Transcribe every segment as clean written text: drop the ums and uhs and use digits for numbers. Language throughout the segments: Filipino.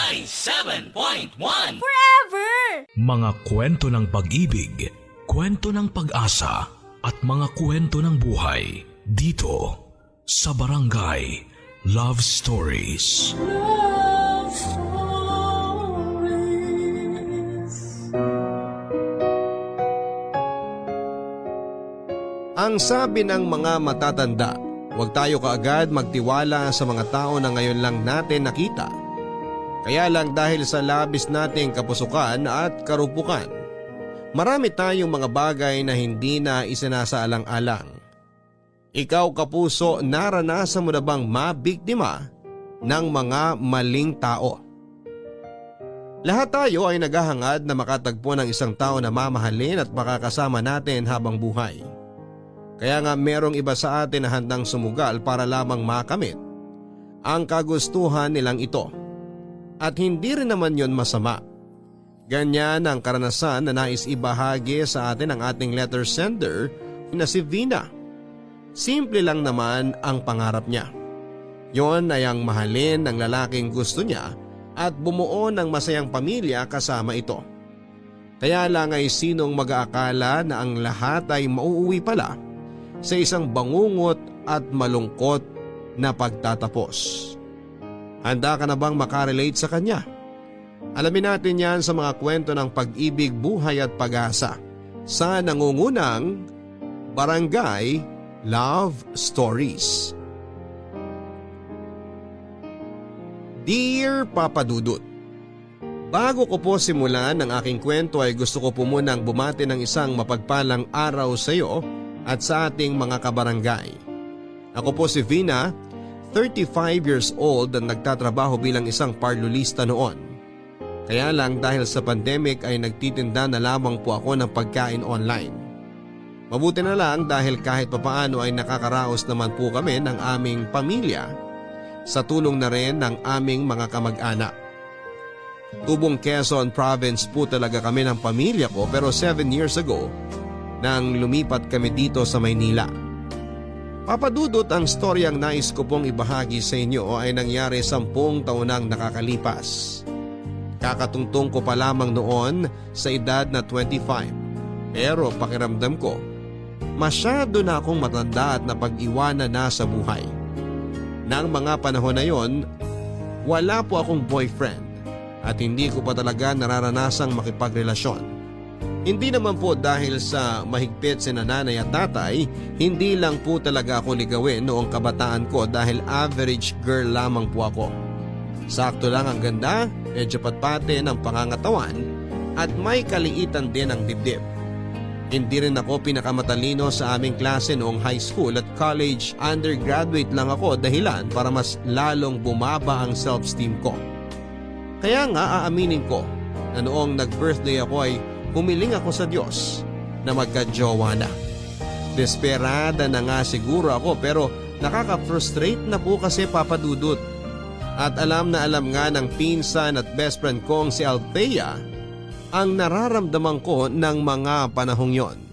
97.1 Forever! Mga kwento ng pag-ibig, kwento ng pag-asa at mga kwento ng buhay dito sa Barangay Love Stories. Love Stories. Ang sabi ng mga matatanda, huwag tayo kaagad magtiwala sa mga tao na ngayon lang natin nakita. Kaya lang dahil sa labis nating kapusukan at karupukan, marami tayong mga bagay na hindi na isinasaalang-alang. Ikaw kapuso, naranasan mo na bang mabiktima ng mga maling tao? Lahat tayo ay naghahangad na makatagpo ng isang tao na mamahalin at makakasama natin habang buhay. Kaya nga merong iba sa atin na handang sumugal para lamang makamit ang kagustuhan nilang ito. At hindi rin naman yon masama. Ganyan ang karanasan na nais ibahagi sa atin ng ating letter sender na si Vina. Simple lang naman ang pangarap niya. Yon ay ang mahalin ng lalaking gusto niya at bumuo ng masayang pamilya kasama ito. Kaya lang ay sinong mag-aakala na ang lahat ay mauuwi pala sa isang bangungot at malungkot na pagtatapos. Handa ka na bang makarelate sa kanya? Alamin natin yan sa mga kwento ng pag-ibig, buhay at pag-asa sa nangungunang Barangay Love Stories. Dear Papa Dudut, bago ko po simulan ang aking kwento ay gusto ko po munang bumati ng isang mapagpalang araw sa iyo at sa ating mga kabarangay. Ako po si Vina, 35 years old at nagtatrabaho bilang isang parlulista noon. Kaya lang dahil sa pandemic ay nagtitinda na lamang po ako ng pagkain online. Mabuti na lang dahil kahit papaano ay nakakaraos naman po kami ng aming pamilya sa tulong na rin ng aming mga kamag-anak. Tubong Quezon Province po talaga kami ng pamilya ko pero 7 years ago nang lumipat kami dito sa Maynila. Papadudot, ang storyang nais ko pong ibahagi sa inyo ay nangyari 10 taon nang nakakalipas. Kakatungtong ko pa lamang noon sa edad na 25. Pero pakiramdam ko, masyado na akong matanda at napag-iwanan na sa buhay. Nang mga panahon na yon, wala po akong boyfriend at hindi ko pa talaga nararanasang makipagrelasyon. Hindi naman po dahil sa mahigpit si nanay at tatay, hindi lang po talaga ako ligawin noong kabataan ko dahil average girl lamang po ako. Sakto lang ang ganda, medyo patpate ng pangangatawan at may kaliitan din ang dibdib. Hindi rin ako pinakamatalino sa aming klase noong high school at college undergraduate lang ako dahilan para mas lalong bumaba ang self-esteem ko. Kaya nga aaminin ko na noong nag-birthday ako ay humiling ako sa Diyos na magka-jowa na. Desperada na nga siguro ako pero nakaka-frustrate na po kasi papadudot. At alam na alam nga ng pinsan at best friend kong si Althea ang nararamdaman ko ng mga panahong yon.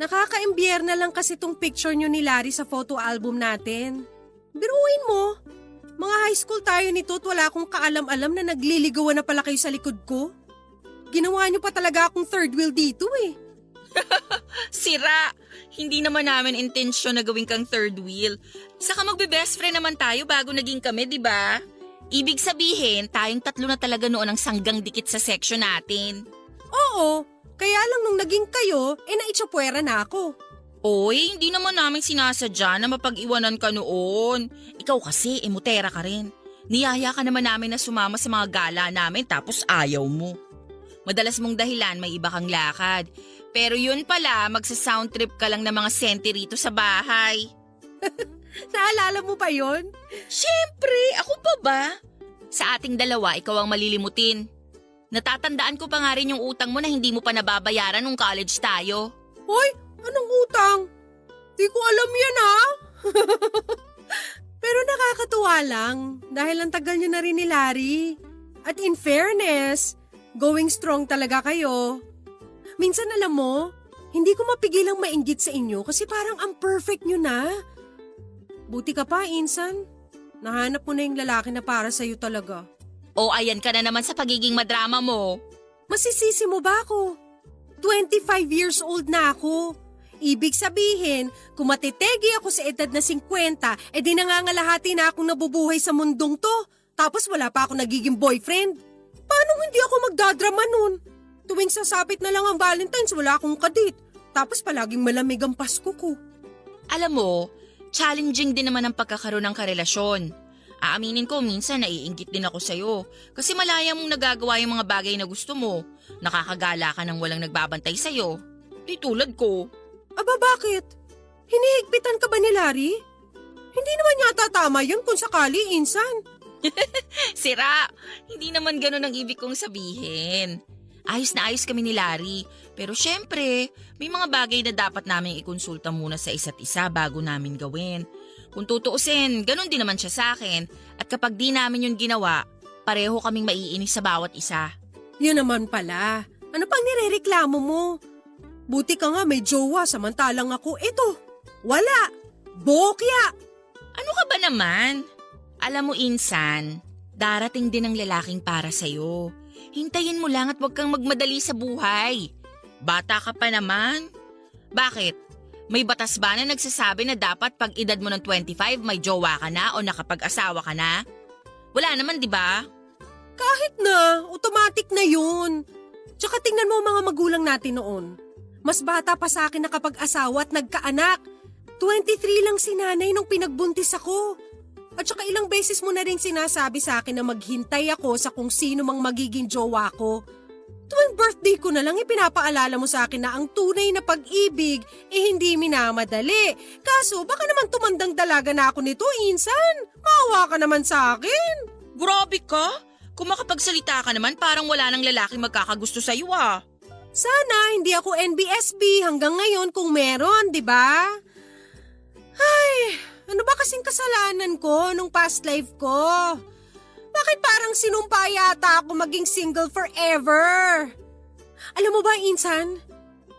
Nakaka-imbyerna lang kasi tong picture nyo ni Larry sa photo album natin. Biruin mo, mga high school tayo nito at wala akong kaalam-alam na nagliligawan na pala kayo sa likod ko. Ginawa nyo pa talaga akong third wheel dito eh. Sira! Hindi naman namin intensyon na gawin kang third wheel. Saka magbe-best friend naman tayo bago naging kami, di ba? Ibig sabihin, tayong tatlo na talaga noon ang sanggang dikit sa section natin. Oo, kaya lang nung naging kayo, naitsapwera na ako. Oy, hindi naman namin sinasadya na mapag-iwanan ka noon. Ikaw kasi, emutera ka rin. Niyaya ka naman namin na sumama sa mga gala namin tapos ayaw mo. Madalas mong dahilan may iba kang lakad. Pero yun pala, magsa-sound trip ka lang ng mga senti rito sa bahay. Naalala mo pa yon? Siyempre, ako pa ba? Sa ating dalawa, ikaw ang malilimutin. Natatandaan ko pa nga rin yung utang mo na hindi mo pa nababayaran nung college tayo. Hoy, anong utang? Di ko alam yan ha. Pero nakakatuwa lang dahil ang tagal niyo na rin ni Larry. At in fairness, going strong talaga kayo. Minsan alam mo, hindi ko mapigilang mainggit sa inyo kasi parang ang perfect niyo na. Buti ka pa, Insan. Nahanap mo na yung lalaki na para sa'yo talaga. O ayan ka na naman sa pagiging madrama mo. Masisisi mo ba ako? 25 years old na ako. Ibig sabihin, kung matitegi ako sa edad na 50, edi nangangalahati na akong nabubuhay sa mundong to. Tapos wala pa ako nagiging boyfriend. Paano hindi ako magdadrama nun? Tuwing sasapit na lang ang Valentine's, wala akong kadit. Tapos palaging malamig ang Pasko ko. Alam mo, challenging din naman ang pagkakaroon ng karelasyon. Aaminin ko, minsan naiinggit din ako sa'yo. Kasi malaya mong nagagawa yung mga bagay na gusto mo. Nakakagala ka nang walang nagbabantay sa'yo. Di tulad ko. Aba bakit? Hinihigpitan ka ba ni Larry? Hindi naman yata tama yun kung sakali, Insan. Sira! Hindi naman ganun ang ibig kong sabihin. Ayos na ayos kami ni Larry. Pero syempre, may mga bagay na dapat naming ikonsulta muna sa isa't isa bago namin gawin. Kung tutuusin, ganun din naman siya sa akin. At kapag di namin yun ginawa, pareho kaming maiinis sa bawat isa. Yun naman pala. Ano pang nirereklamo mo? Buti ka nga may jowa samantalang ako, eto, wala. Bokya! Ano ka ba naman? Alam mo, Insan, darating din ang lalaking para sa'yo. Hintayin mo lang at huwag kang magmadali sa buhay. Bata ka pa naman. Bakit? May batas ba na nagsasabi na dapat pag edad mo ng 25 may jowa ka na o nakapag-asawa ka na? Wala naman, di ba? Kahit na, automatic na yun. Tsaka tingnan mo ang mga magulang natin noon. Mas bata pa sa akin nakapag-asawa at nagkaanak. 23 lang si nanay nung pinagbuntis ako. At saka ilang beses mo na rin sinasabi sa akin na maghintay ako sa kung sino mang magiging jowa ko. Tuwing birthday ko na lang ipinapaalala mo sa akin na ang tunay na pag-ibig hindi minamadali. Kaso baka naman tumandang dalaga na ako nito, Insan. Maawa ka naman sa akin. Grabe ka! Kung makapagsalita ka naman parang wala nang lalaki magkakagusto sa'yo ah. Sana hindi ako NBSB hanggang ngayon kung meron, di ba? Ay, ano ba kasing kasalanan ko nung past life ko? Bakit parang sinumpa yata ako maging single forever? Alam mo ba, Insan?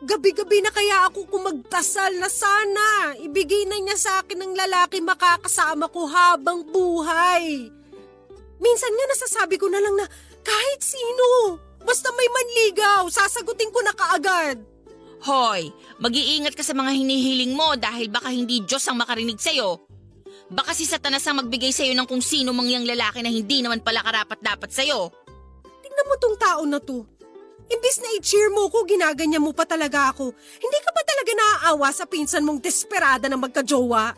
Gabi-gabi na kaya ako kung magdasal na sana. Ibigay na niya sa akin ng lalaki makakasama ko habang buhay. Minsan nga nasasabi ko na lang na kahit sino, basta may manligaw, sasagutin ko na kaagad. Hoy, mag-iingat ka sa mga hinihiling mo dahil baka hindi Diyos ang makarinig sa'yo. Baka si Satanas ang magbigay sa'yo ng kung sino mang yang lalaki na hindi naman pala karapat-dapat sa'yo. Tingnan mo tong tao na to. Imbis na i-cheer mo ko, ginaganyan mo pa talaga ako. Hindi ka pa talaga naaawa sa pinsan mong desperada na magkajowa.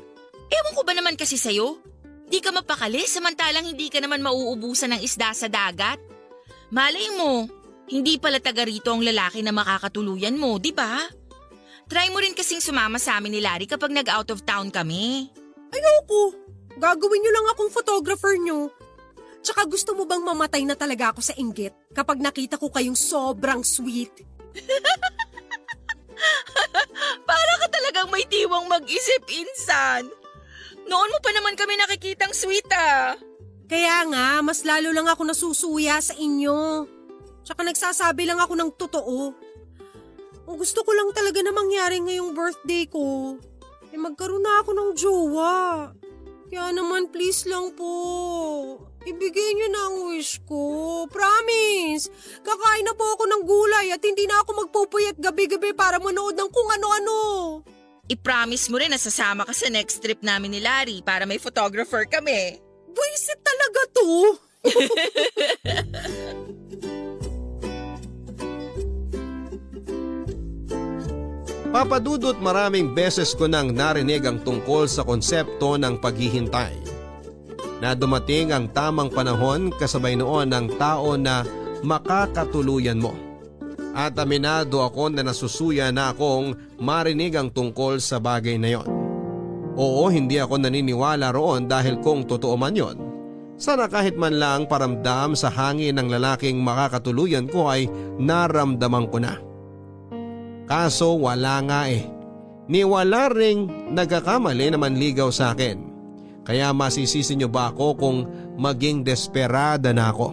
Ewan ko ba naman kasi sa'yo? Di ka mapakali samantalang hindi ka naman mauubusan ng isda sa dagat. Malay mo, hindi pala taga rito ang lalaki na makakatuluyan mo, di ba? Try mo rin kasing sumama sa amin ni Larry kapag nag-out of town kami. Ayoko. Gagawin niyo lang akong photographer niyo. Tsaka gusto mo bang mamatay na talaga ako sa inggit kapag nakita ko kayong sobrang sweet? Para ka talagang may tiwang mag-isip, Insan. Noon mo pa naman kami nakikitang sweet ah. Kaya nga, mas lalo lang ako nasusuya sa inyo. Tsaka nagsasabi lang ako ng totoo. Ang gusto ko lang talaga na mangyari ngayong birthday ko, magkaroon na ako ng jowa. Kaya naman please lang po, ibigay niyo na ang wish ko. Promise, kakain na po ako ng gulay at hindi na ako magpupuyat gabi-gabi para manood ng kung ano-ano. I-promise mo rin na sasama ka sa next trip namin ni Larry para may photographer kami. Buisit talaga to. Papadudot maraming beses ko nang narinig ang tungkol sa konsepto ng paghihintay. Na dumating ang tamang panahon kasabay noon ng tao na makakatuluyan mo. At aminado ako na nasusuya na akong marinig ang tungkol sa bagay na yon. Oo, hindi ako naniniwala roon dahil kung totoo man yon, Sana kahit man lang paramdam sa hangin ng lalaking makakatuluyan ko ay naramdaman ko na. Kaso wala nga eh. Ni wala ring nagkakamali na manligaw sa akin. Kaya masisisi niyo ba ako kung maging desperada na ako?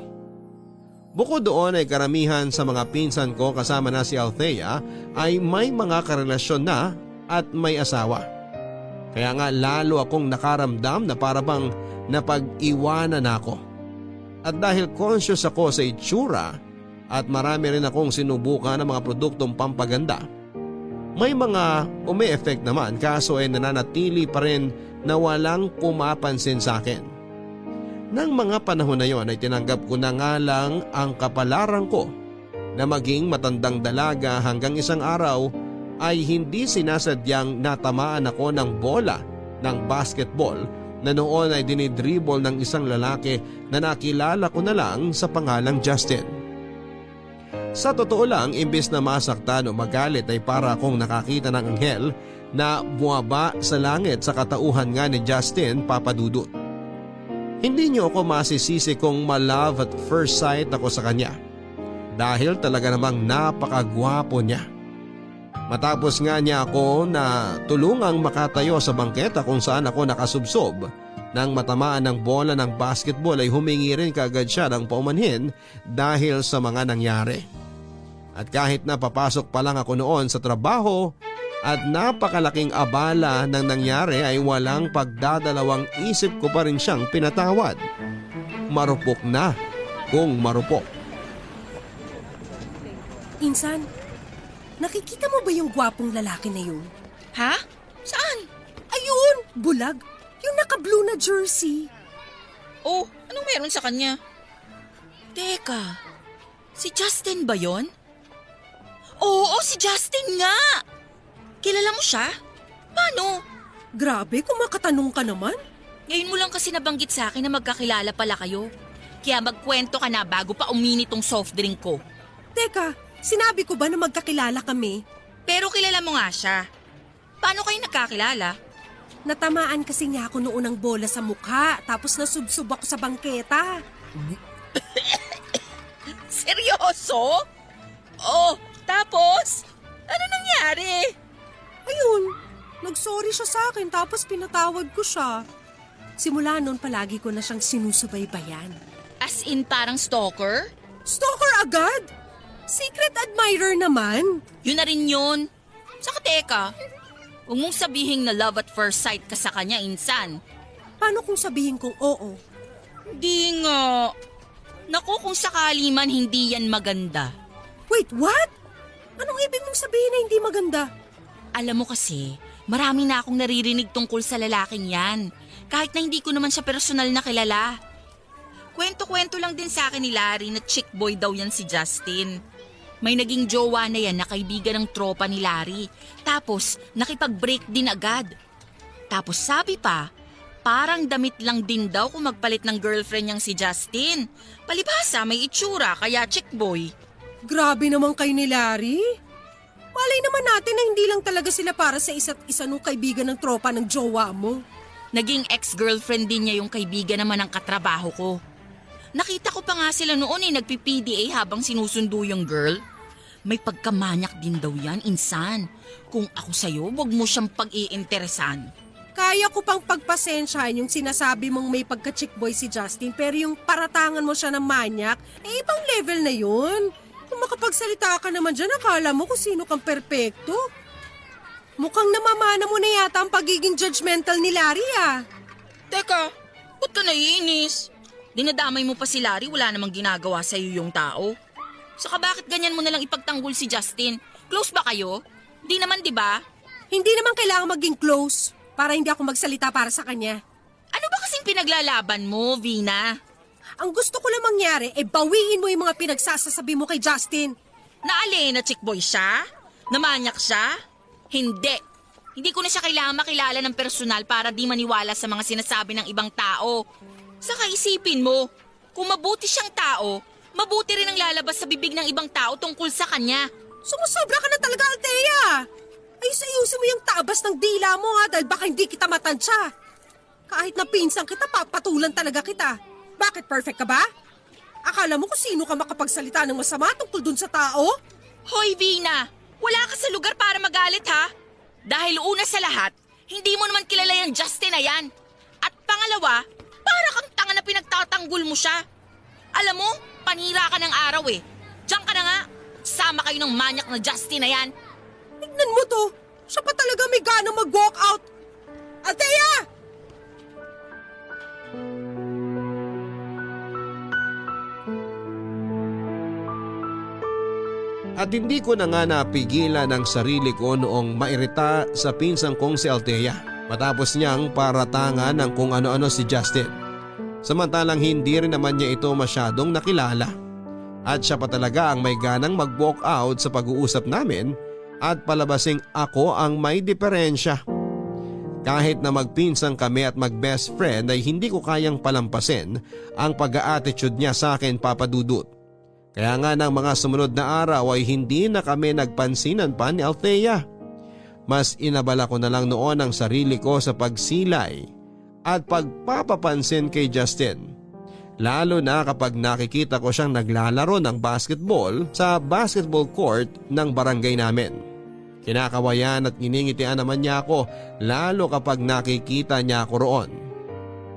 Bukod doon ay karamihan sa mga pinsan ko kasama na si Althea ay may mga karelasyon na at may asawa. Kaya nga lalo akong nakaramdam na para bang napag-iwanan ako. At dahil conscious ako sa itsura at marami rin akong sinubukan ng mga produktong pampaganda, may mga umi-effect naman kaso ay nananatili pa rin na walang pumapansin sa akin. Nang mga panahon na yon ay tinanggap ko na nga lang ang kapalaran ko na maging matandang dalaga hanggang isang araw ay hindi sinasadyang natamaan ako ng bola ng basketball na noon ay dinidribble ng isang lalaki na nakilala ko na lang sa pangalang Justin. Sa totoo lang, imbes na masaktan o magalit ay para akong nakakita ng anghel na buwaba sa langit sa katauhan nga ni Justin, Papa Dudut. Hindi niyo ako masisisi kung ma-love at first sight ako sa kanya dahil talaga namang napakagwapo niya. Matapos nga niya ako na tulungang makatayo sa bangketa kung saan ako nakasubsob nang matamaan ng bola ng basketball ay humingi rin kaagad siya ng paumanhin dahil sa mga nangyari. At kahit na papasok pa lang ako noon sa trabaho at napakalaking abala ng nangyari ay walang pagdadalawang isip ko pa rin siyang pinatawad. Marupok na kung marupok. Insan, nakikita mo ba yung gwapong lalaki na yun? Ha? Saan? Ayun! Bulag! Yung naka-blue na jersey. Oh, anong meron sa kanya? Teka, si Justin ba yon? Oo, si Justin nga! Kilala mo siya? Paano? Grabe, kung makatanong ka naman. Ngayon mo lang kasi nabanggit sa akin na magkakilala pala kayo. Kaya magkwento ka na bago pa uminit tong soft drink ko. Teka, sinabi ko ba na magkakilala kami? Pero kilala mo nga siya. Paano kayo nagkakilala? Natamaan kasi niya ako noon ng bola sa mukha tapos nasubsob ako sa bangketa. Seryoso? Oh, tapos? Ano nangyari? Ayun, nagsorry siya sa akin tapos pinatawad ko siya. Simula noon palagi ko na siyang sinusubaybayan. As in parang stalker? Stalker agad? Secret admirer naman. Yun na rin yun. Saka teka, huwag mong sabihin na love at first sight ka sa kanya, insan. Paano kung sabihin kong oo? Di nga. Naku, kung sakali man hindi yan maganda. Wait, what? Anong ibig mong sabihin na hindi maganda? Alam mo kasi, marami na akong naririnig tungkol sa lalaking yan. Kahit na hindi ko naman siya personal na kilala. Kwento-kwento lang din sa akin ni Larry na chick boy daw yan si Justin. May naging jowa na yan na kaibigan ng tropa ni Larry. Tapos nakipag-break din agad. Tapos sabi pa, parang damit lang din daw kung magpalit ng girlfriend niyang si Justin. Palibhasa may itsura kaya chick boy. Grabe naman kay ni Larry. Malay naman natin na hindi lang talaga sila para sa isa't isa nung kaibigan ng tropa ng jowa mo. Naging ex-girlfriend din niya yung kaibigan naman ng katrabaho ko. Nakita ko pa nga sila noon nagpi-PDA habang sinusundo yung girl. May pagkamanyak din daw yan, insan. Kung ako sa'yo, wag mo siyang pag-iinteresan. Kaya ko pang pagpasensyahan yung sinasabi mong may pagka-chick boy si Justin pero yung paratangan mo siya ng manyak, ibang level na yun. Kung makapagsalita ka naman dyan, akala mo kung sino kang perpekto. Mukhang namamana mo na yata ang pagiging judgmental ni Larry ah. Teka, ba't ka naiinis? Dinadamay mo pa si Larry, wala namang ginagawa sa'yo yung tao. Saka bakit ganyan mo nalang ipagtanggol si Justin? Close ba kayo? Di naman, di ba? Hindi naman kailangan maging close para hindi ako magsalita para sa kanya. Ano ba kasing pinaglalaban mo, Vina? Ang gusto ko lang mangyari bawiin mo yung mga pinagsasasabi mo kay Justin. Naali na chick boy siya? Namanyak siya? Hindi. Hindi ko na siya kailangan makilala ng personal para di maniwala sa mga sinasabi ng ibang tao. Saka isipin mo, kung mabuti siyang tao, mabuti rin ang lalabas sa bibig ng ibang tao tungkol sa kanya. Sumusobra ka na talaga, Althea. Ayos-ayusin mo yung tabas ng dila mo ha dahil baka hindi kita matansya. Kahit na pinsang kita, papatulan talaga kita. Bakit perfect ka ba? Akala mo kung sino ka makapagsalita ng masama tungkol dun sa tao? Hoy, Vina! Wala ka sa lugar para magalit, ha? Dahil una sa lahat, hindi mo naman kilala yung Justin na yan. At pangalawa, para kang tanga na pinagtatanggol mo siya. Alam mo, panira ka ng araw eh. Diyan ka na nga. Sama kayo ng manyak na Justin na yan. Tignan mo to. Siya pa talaga may ganang mag-walk out. Althea! At hindi ko na nga napigilan ang sarili ko noong mairita sa pinsang kong si Althea matapos niyang paratangan ng kung ano-ano si Justin. Samantalang hindi rin naman niya ito masyadong nakilala. At siya pa talaga ang may ganang mag-walk out sa pag-uusap namin at palabasing ako ang may diferensya. Kahit na magpinsang kami at mag-best friend ay hindi ko kayang palampasin ang pag-a-attitude niya sa akin, Papa Dudut. Kaya nga ng mga sumunod na araw ay hindi na kami nagpansinan pa ni Althea. Mas inabala ko na lang noon ang sarili ko sa pagsilay at pagpapapansin kay Justin. Lalo na kapag nakikita ko siyang naglalaro ng basketball sa basketball court ng barangay namin. Kinakawayan at iningitian naman niya ako lalo kapag nakikita niya ako roon.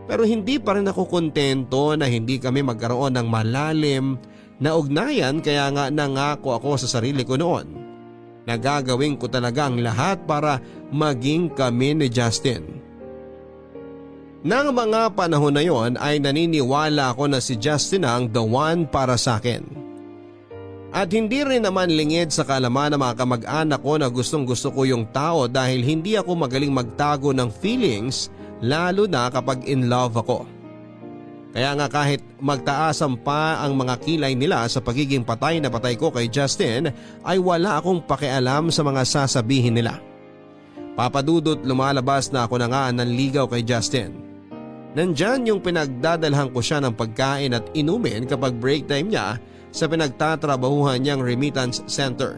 Pero hindi pa rin ako kontento na hindi kami magkaroon ng malalim na ugnayan, kaya nga nangako ako sa sarili ko noon na gagawin ko talaga ang lahat para maging kami ni Justin. Nang mga panahon na yon ay naniniwala ako na si Justin ang the one para sa akin. At hindi rin naman lingid sa kaalaman ng mga kamag-anak ko na gustong gusto ko yung tao dahil hindi ako magaling magtago ng feelings lalo na kapag in love ako. Kaya nga kahit magtaasan pa ang mga kilay nila sa pagiging patay na patay ko kay Justin ay wala akong pakialam sa mga sasabihin nila. Papadudot, lumalabas na ako na nga nanligaw kay Justin. Nandyan yung pinagdadalhan ko siya ng pagkain at inumin kapag break time niya sa pinagtatrabahuhan niyang remittance center.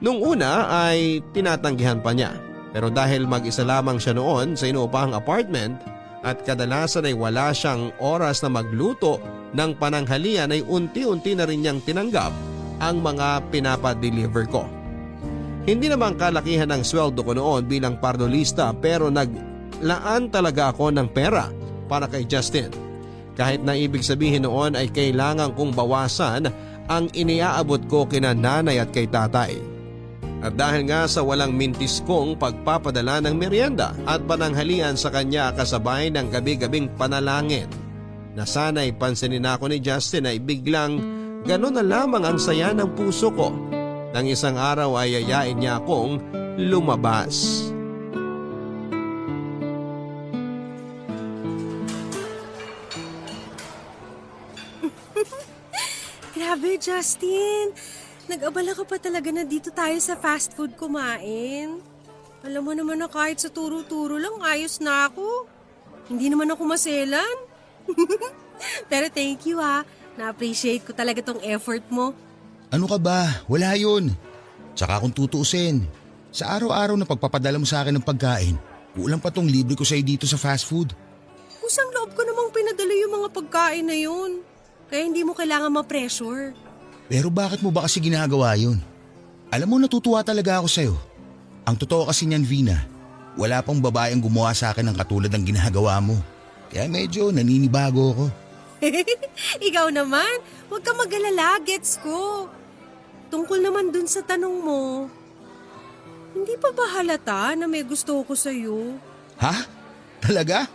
Nung una ay tinatanggihan pa niya, pero dahil mag-isa lamang siya noon sa inuupahang apartment at kadalasan ay wala siyang oras na magluto ng pananghalian ay unti-unti na rin niyang tinanggap ang mga pinapadeliver ko. Hindi naman kalakihan ang sweldo ko noon bilang pardolista pero naglaan talaga ako ng pera para kay Justin. Kahit na ibig sabihin noon ay kailangan kong bawasan ang iniaabot ko kina nanay at kay tatay. At dahil nga sa walang mintis kong pagpapadala ng merienda at pananghalian sa kanya kasabay ng gabi-gabing panalangin na sana'y pansinin ako ni Justin ay biglang gano'n na lamang ang saya ng puso ko. Nang isang araw ay yayain niya akong lumabas. Grabe, Justin. Nag-abala ka pa talaga na dito tayo sa fast food kumain. Alam mo naman na kahit sa turo-turo lang ayos na ako. Hindi naman ako maselan. Pero thank you ha. Na-appreciate ko talaga tong effort mo. Ano ka ba? Wala yun. Tsaka kung tutuusin, sa araw-araw na pagpapadala mo sa akin ng pagkain, kulang pa tong libre ko sa'yo dito sa fast food. Kusang loob ko namang pinadala yung mga pagkain na yun. Kaya hindi mo kailangan ma-pressure. Pero bakit mo ba kasi ginagawa yun? Alam mo, natutuwa talaga ako sa'yo. Ang totoo kasi niyan, Vina, wala pang babaeng gumawa sa akin ng katulad ng ginagawa mo. Kaya medyo naninibago ako. Ikaw naman, huwag ka mag-alala, gets ko. Tungkol naman dun sa tanong mo, hindi pa ba halata na may gusto ko sa'yo? Ha? Talaga?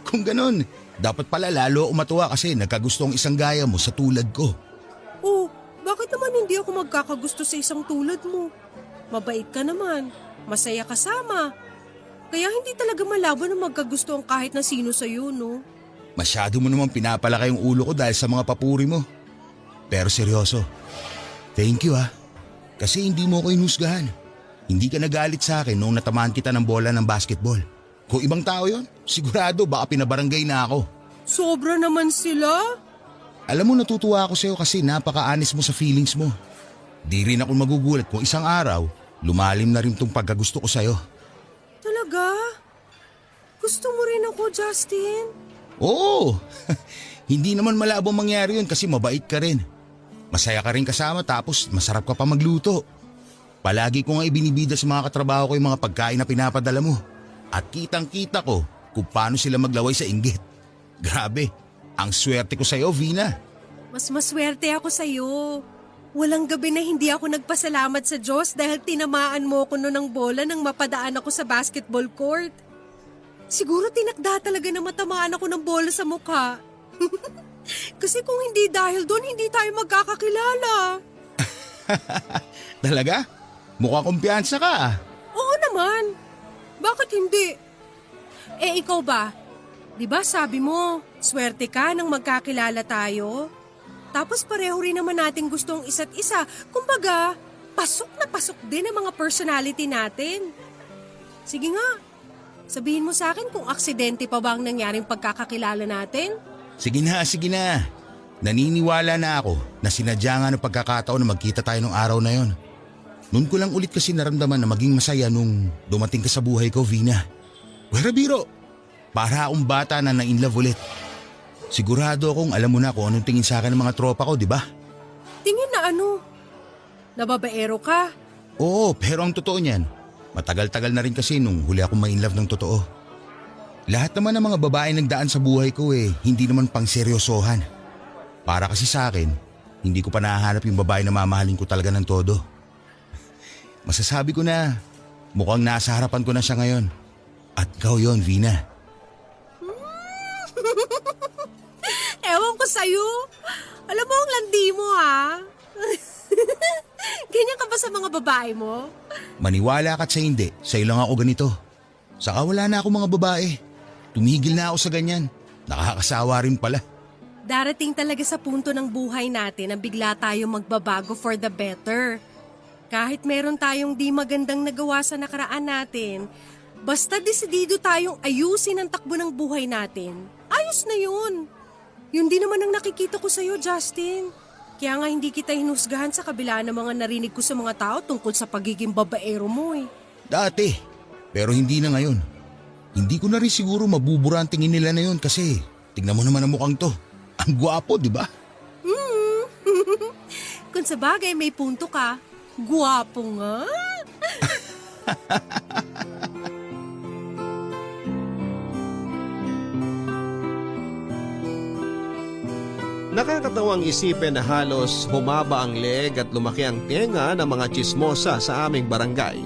Kung ganun, dapat pala lalo ako matuwa kasi nagkagusto ang isang gaya mo sa tulad ko. Oh, bakit naman hindi ako magkakagusto sa isang tulad mo? Mabait ka naman, masaya kasama. Kaya hindi talaga malabo na magkagusto ang kahit na sino sa'yo, no? Masyado mo naman pinapalaki yung ulo ko dahil sa mga papuri mo. Pero seryoso, thank you ha. Kasi hindi mo ako inusgahan. Hindi ka nagalit sa akin nung natamaan kita ng bola ng basketball. Kung ibang tao yon, sigurado baka pinabarangay na ako. Sobra naman sila. Alam mo, natutuwa ako sa'yo kasi napaka-honest mo sa feelings mo. Di rin ako magugulat kung isang araw, lumalim na rin tong pagkagusto ko sa'yo. Talaga? Gusto mo rin ako, Justin? Oo! Hindi naman malabong mangyari yun kasi mabait ka rin. Masaya ka rin kasama tapos masarap ka pa magluto. Palagi ko nga ibinibida sa mga katrabaho ko yung mga pagkain na pinapadala mo. At kitang-kita ko kung paano sila maglaway sa inggit. Grabe, ang swerte ko sa'yo, Vina. Mas maswerte ako sa'yo. Walang gabi na hindi ako nagpasalamat sa Diyos dahil tinamaan mo ko noon ng bola nang mapadaan ako sa basketball court. Siguro tinakda talaga na matamaan ako ng bola sa mukha. Kasi kung hindi dahil doon, hindi tayo magkakakilala. Talaga? Mukhang kumpiyansa ka ah. Oo naman. Bakit hindi? Eh ikaw ba? Di ba sabi mo, swerte ka nang magkakilala tayo? Tapos pareho rin naman natin gustong isa't isa. Kumbaga, pasok na pasok din ang mga personality natin. Sige nga, sabihin mo sa akin kung aksidente pa ba ang nangyaring pagkakakilala natin? Sige na, sige na. Naniniwala na ako na sinadya nga ng pagkakataon na magkita tayo nung araw na yon. Noon ko lang ulit kasi naramdaman na maging masaya nung dumating ka sa buhay ko, Vina. Wala biro, para akong bata na na-inlove ulit. Sigurado akong alam mo na kung anong tingin sa akin ng mga tropa ko, di ba? Tingin na ano? Nababaero ka? Oo, pero ang totoo niyan, matagal-tagal na rin kasi nung huli akong ma-inlove ng totoo. Lahat naman ng mga babae nagdaan sa buhay ko hindi naman pang seryosohan. Para kasi sa akin, hindi ko pa nahahanap yung babae na mamahalin ko talaga ng todo. Masasabi ko na mukhang nasa harapan ko na siya ngayon. At ikaw yon, Vina. Ewan ko sa'yo. Alam mo ang landi mo ha. Ganyan ka ba sa mga babae mo? Maniwala ka't sa hindi, sa'yo lang ako ganito. Saka wala na ako mga babae. Tumigil na ako sa ganyan. Nakakasawa rin pala. Darating talaga sa punto ng buhay natin na bigla tayo magbabago for the better. Kahit meron tayong di magandang nagawa sa nakaraan natin, basta desidido tayong ayusin ang takbo ng buhay natin, ayos na yun. Yun din naman ang nakikita ko sa'yo, Justin. Kaya nga hindi kita hinusgahan sa kabila ng mga narinig ko sa mga tao tungkol sa pagiging babaero mo Dati, pero hindi na ngayon. Hindi ko na rin siguro mabubura ang tingin nila na yun kasi tingnan mo naman ang mukhang to. Ang gwapo, di ba? Kung sa bagay may punto ka, gwapo nga. Nakakatawang isipin na halos humaba ang leeg at lumaki ang tenga ng mga tsismosa sa aming barangay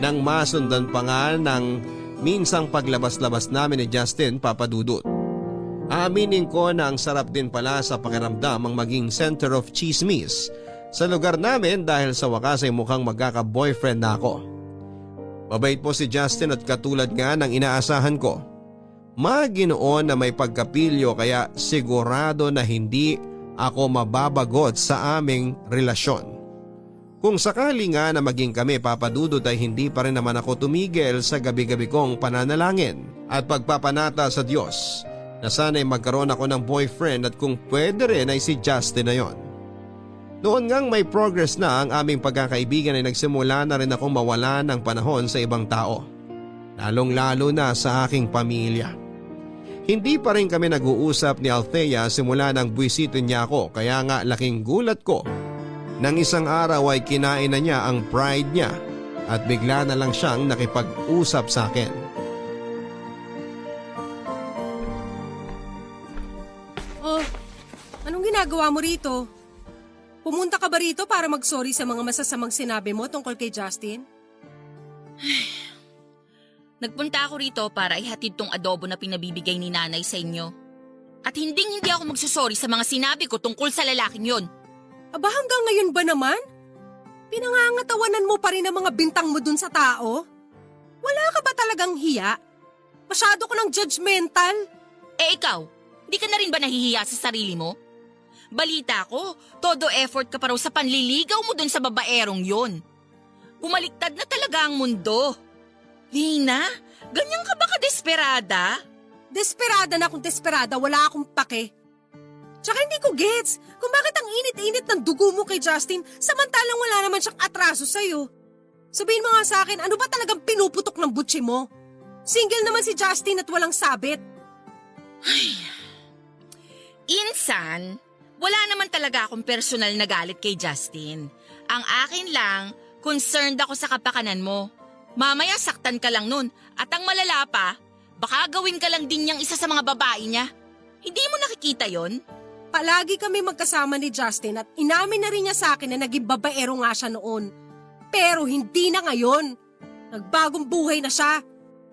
nang masundan pa nga ng minsang paglabas-labas namin ni Justin Papadudut. Aminin ko na ang sarap din pala sa pakiramdam ang maging center of chismis sa lugar namin dahil sa wakas ay mukhang magkaka-boyfriend na ako. Mabait po si Justin at katulad nga ng inaasahan ko. Maginoon na may pagkapilyo kaya sigurado na hindi ako mababagot sa aming relasyon. Kung sakali nga na maging kami Papadudot ay hindi pa rin naman ako tumigil sa gabi-gabi kong pananalangin at pagpapanata sa Diyos na sana'y magkaroon ako ng boyfriend at kung pwede rin ay si Justin na yon. Noon ngang may progress na ang aming pagkakaibigan ay nagsimula na rin akong mawala ng panahon sa ibang tao. Lalong-lalo na sa aking pamilya. Hindi pa rin kami nag-uusap ni Althea simula nang buwisitin niya ako kaya nga laking gulat ko. Nang isang araw ay kinain na niya ang pride niya at bigla na lang siyang nakipag-usap sa akin. Oh, anong ginagawa mo rito? Pumunta ka ba rito para mag-sorry sa mga masasamang sinabi mo tungkol kay Justin? Nagpunta ako rito para ihatid tong adobo na pinabibigay ni nanay sa inyo. At hindi ako magsusorry sa mga sinabi ko tungkol sa lalaking yon. Aba hanggang ngayon ba naman? Pinangangatawanan mo pa rin ang mga bintang mo dun sa tao? Wala ka ba talagang hiya? Masyado ko ng judgmental. Eh ikaw, di ka na rin ba nahihiya sa sarili mo? Balita ko, todo effort ka pa raw sa panliligaw mo dun sa babaerong yon. Bumaliktad na talaga ang mundo. Vina, ganyan ka ba ka-desperada? Desperada na kung desperada, wala akong pake. Tsaka hindi ko gets kung bakit ang init-init ng dugo mo kay Justin samantalang wala naman siyang atraso sa'yo. Sabihin mo nga sa akin, ano ba talagang pinuputok ng butsi mo? Single naman si Justin at walang sabit. Insan, wala naman talaga akong personal na galit kay Justin. Ang akin lang, concerned ako sa kapakanan mo. Mamaya saktan ka lang nun at ang malala pa, baka gawin ka lang din niyang isa sa mga babae niya. Hindi mo nakikita yon? Palagi kami magkasama ni Justin at inamin na rin niya sa akin na naging babaero nga siya noon. Pero hindi na ngayon. Nagbagong buhay na siya.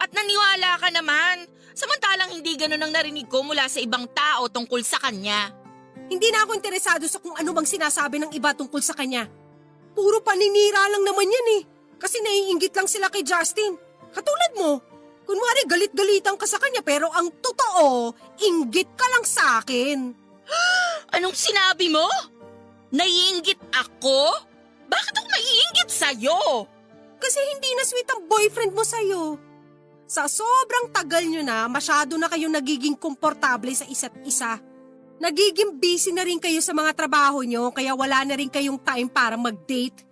At naniwala ka naman, samantalang hindi ganun ang narinig ko mula sa ibang tao tungkol sa kanya. Hindi na ako interesado sa kung ano bang sinasabi ng iba tungkol sa kanya. Puro paninira lang naman yan eh. Kasi naiinggit lang sila kay Justin. Katulad mo. Kunwari galit-galitan ka sa kanya pero ang totoo, inggit ka lang sa akin. Anong sinabi mo? Naiinggit ako? Bakit ako maiinggit sa'yo? Kasi hindi na sweet ang boyfriend mo sa'yo. Sa sobrang tagal nyo na, masyado na kayong nagiging komportable sa isa't isa. Nagiging busy na rin kayo sa mga trabaho nyo kaya wala na rin kayong time para mag-date.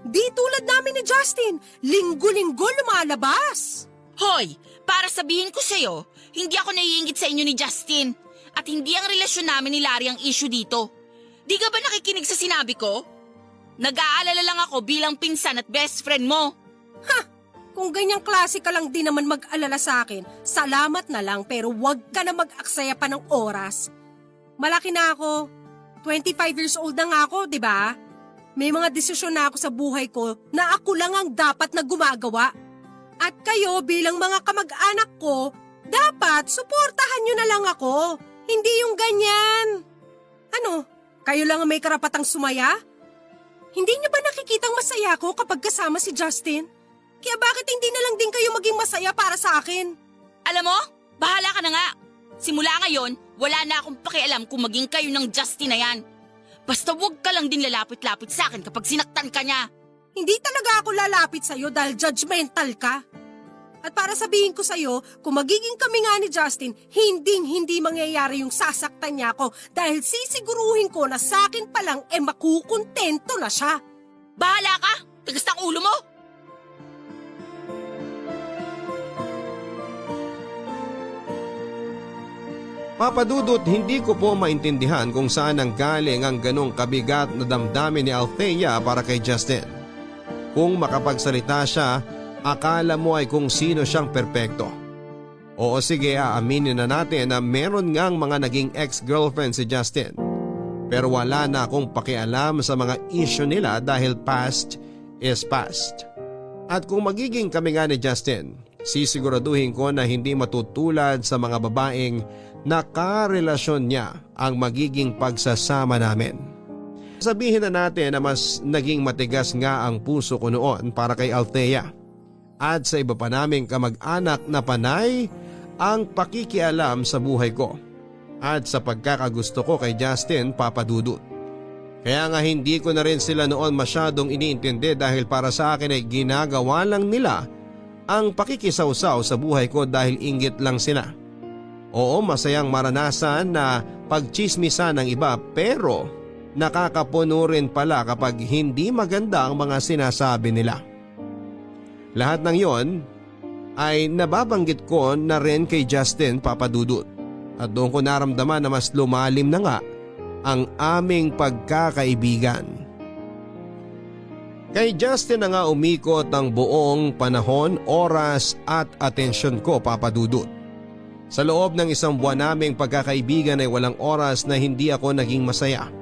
Di tulad namin ni Justin, linggo-linggo lumalabas. Hoy, para sabihin ko sa'yo, hindi ako naiinggit sa inyo ni Justin. At hindi ang relasyon namin ni Larry ang issue dito. Di ka ba nakikinig sa sinabi ko? Nag-aalala lang ako bilang pinsan at best friend mo. Ha! Kung ganyang klase ka lang din naman mag-alala sa akin, salamat na lang pero wag ka na mag-aksaya pa ng oras. Malaki na ako. 25 years old na nga ako, di ba? May mga desisyon na ako sa buhay ko na ako lang ang dapat na gumagawa. At kayo bilang mga kamag-anak ko, dapat suportahan nyo na lang ako. Hindi yung ganyan. Ano? Kayo lang ang may karapatang sumaya? Hindi nyo ba nakikitang masaya ko kapag kasama si Justin? Kaya bakit hindi na lang din kayo maging masaya para sa akin? Alam mo, bahala ka na nga. Simula ngayon, wala na akong pakialam kung maging kayo ng Justin na yan. Basta huwag ka lang din lalapit-lapit sa akin kapag sinaktan ka niya. Hindi talaga ako lalapit sa'yo dahil judgmental ka. At para sabihin ko sa'yo, kung magiging kami nga ni Justin, hindi mangyayari yung sasaktan niya ako dahil sisiguruhin ko na sa akin pa lang makukontento na siya. Bahala ka! Tigas ng ulo mo! Papa Dudut, hindi ko po maintindihan kung saan nanggaling ang ganong kabigat na damdamin ni Althea para kay Justin. Kung makapagsalita siya, akala mo ay kung sino siyang perpekto. Oo sige, aaminin na natin na meron ngang mga naging ex-girlfriend si Justin. Pero wala na akong pakialam sa mga issue nila dahil past is past. At kung magiging kami nga ni Justin, sisiguraduhin ko na hindi matutulad sa mga babaeng nakarelasyon niya ang magiging pagsasama namin. Sabihin na natin na mas naging matigas nga ang puso ko noon para kay Althea at sa iba pa naming kamag-anak na panay ang pakikialam sa buhay ko at sa pagkakagusto ko kay Justin, Papa Dudut. Kaya nga hindi ko na rin sila noon masyadong iniintindi dahil para sa akin ay ginagawa lang nila ang pakikisawsaw sa buhay ko dahil inggit lang sila. Oo, masayang maranasan na pagchismisan ng iba pero nakakapuno rin pala kapag hindi maganda ang mga sinasabi nila. Lahat ng yon ay nababanggit ko na rin kay Justin, Papa Dudut. At doon ko naramdaman na mas lumalim na nga ang aming pagkakaibigan. Kay Justin na nga umikot ang buong panahon, oras at atensyon ko, Papa Dudut. Sa loob ng isang buwan naming pagkakaibigan ay walang oras na hindi ako naging masaya.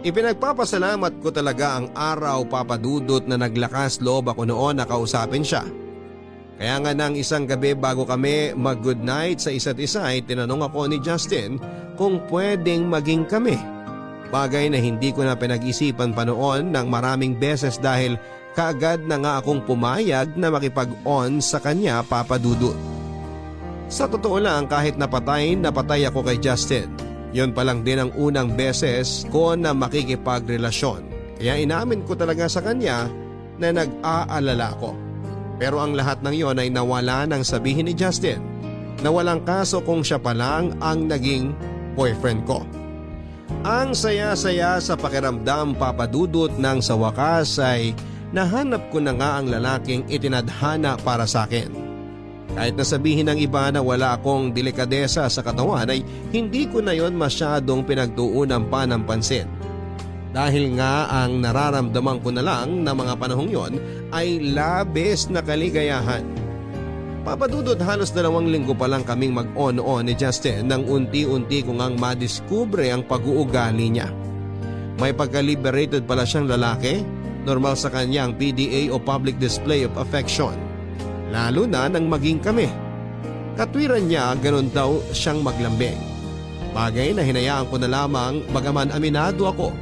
Ipinagpapasalamat ko talaga ang araw, Papa Dudut, na naglakas loob ako noon na kausapin siya. Kaya nga nang isang gabi bago kami mag-good night sa isa't isa ay tinanong ako ni Justin kung pwedeng maging kami. Bagay na hindi ko na pinag-isipan pa noon ng maraming beses dahil kaagad na nga akong pumayag na makipag-on sa kanya, Papa Dudut. Sa totoo lang, kahit napatay ako kay Justin, yun pa lang din ang unang beses ko na makikipagrelasyon. Kaya inamin ko talaga sa kanya na nag-aalala ko. Pero ang lahat ng yon ay nawala nang sabihin ni Justin na walang kaso kung siya pa lang ang naging boyfriend ko. Ang saya-saya sa pakiramdam, Papa Dudut, nang sa wakas ay nahanap ko na nga ang lalaking itinadhana para sa akin. Kahit nasabihin ng iba na wala akong delikadesa sa katawan ay hindi ko na yon masyadong pinagtuunan pa ng pansin. Dahil nga ang nararamdaman ko na lang na mga panahong yon ay labis na kaligayahan. Papadudod halos 2 linggo pa lang kaming mag-on-on ni Justin nang unti-unti ko ngang madiskubre ang pag-uugali niya. May pagka-liberated pala siyang lalaki, normal sa kanya ang PDA o public display of affection. Lalo na nang maging kami. Katwiran niya ganun daw siyang maglambing. Bagay na hinayaan ko na lamang bagaman aminado ako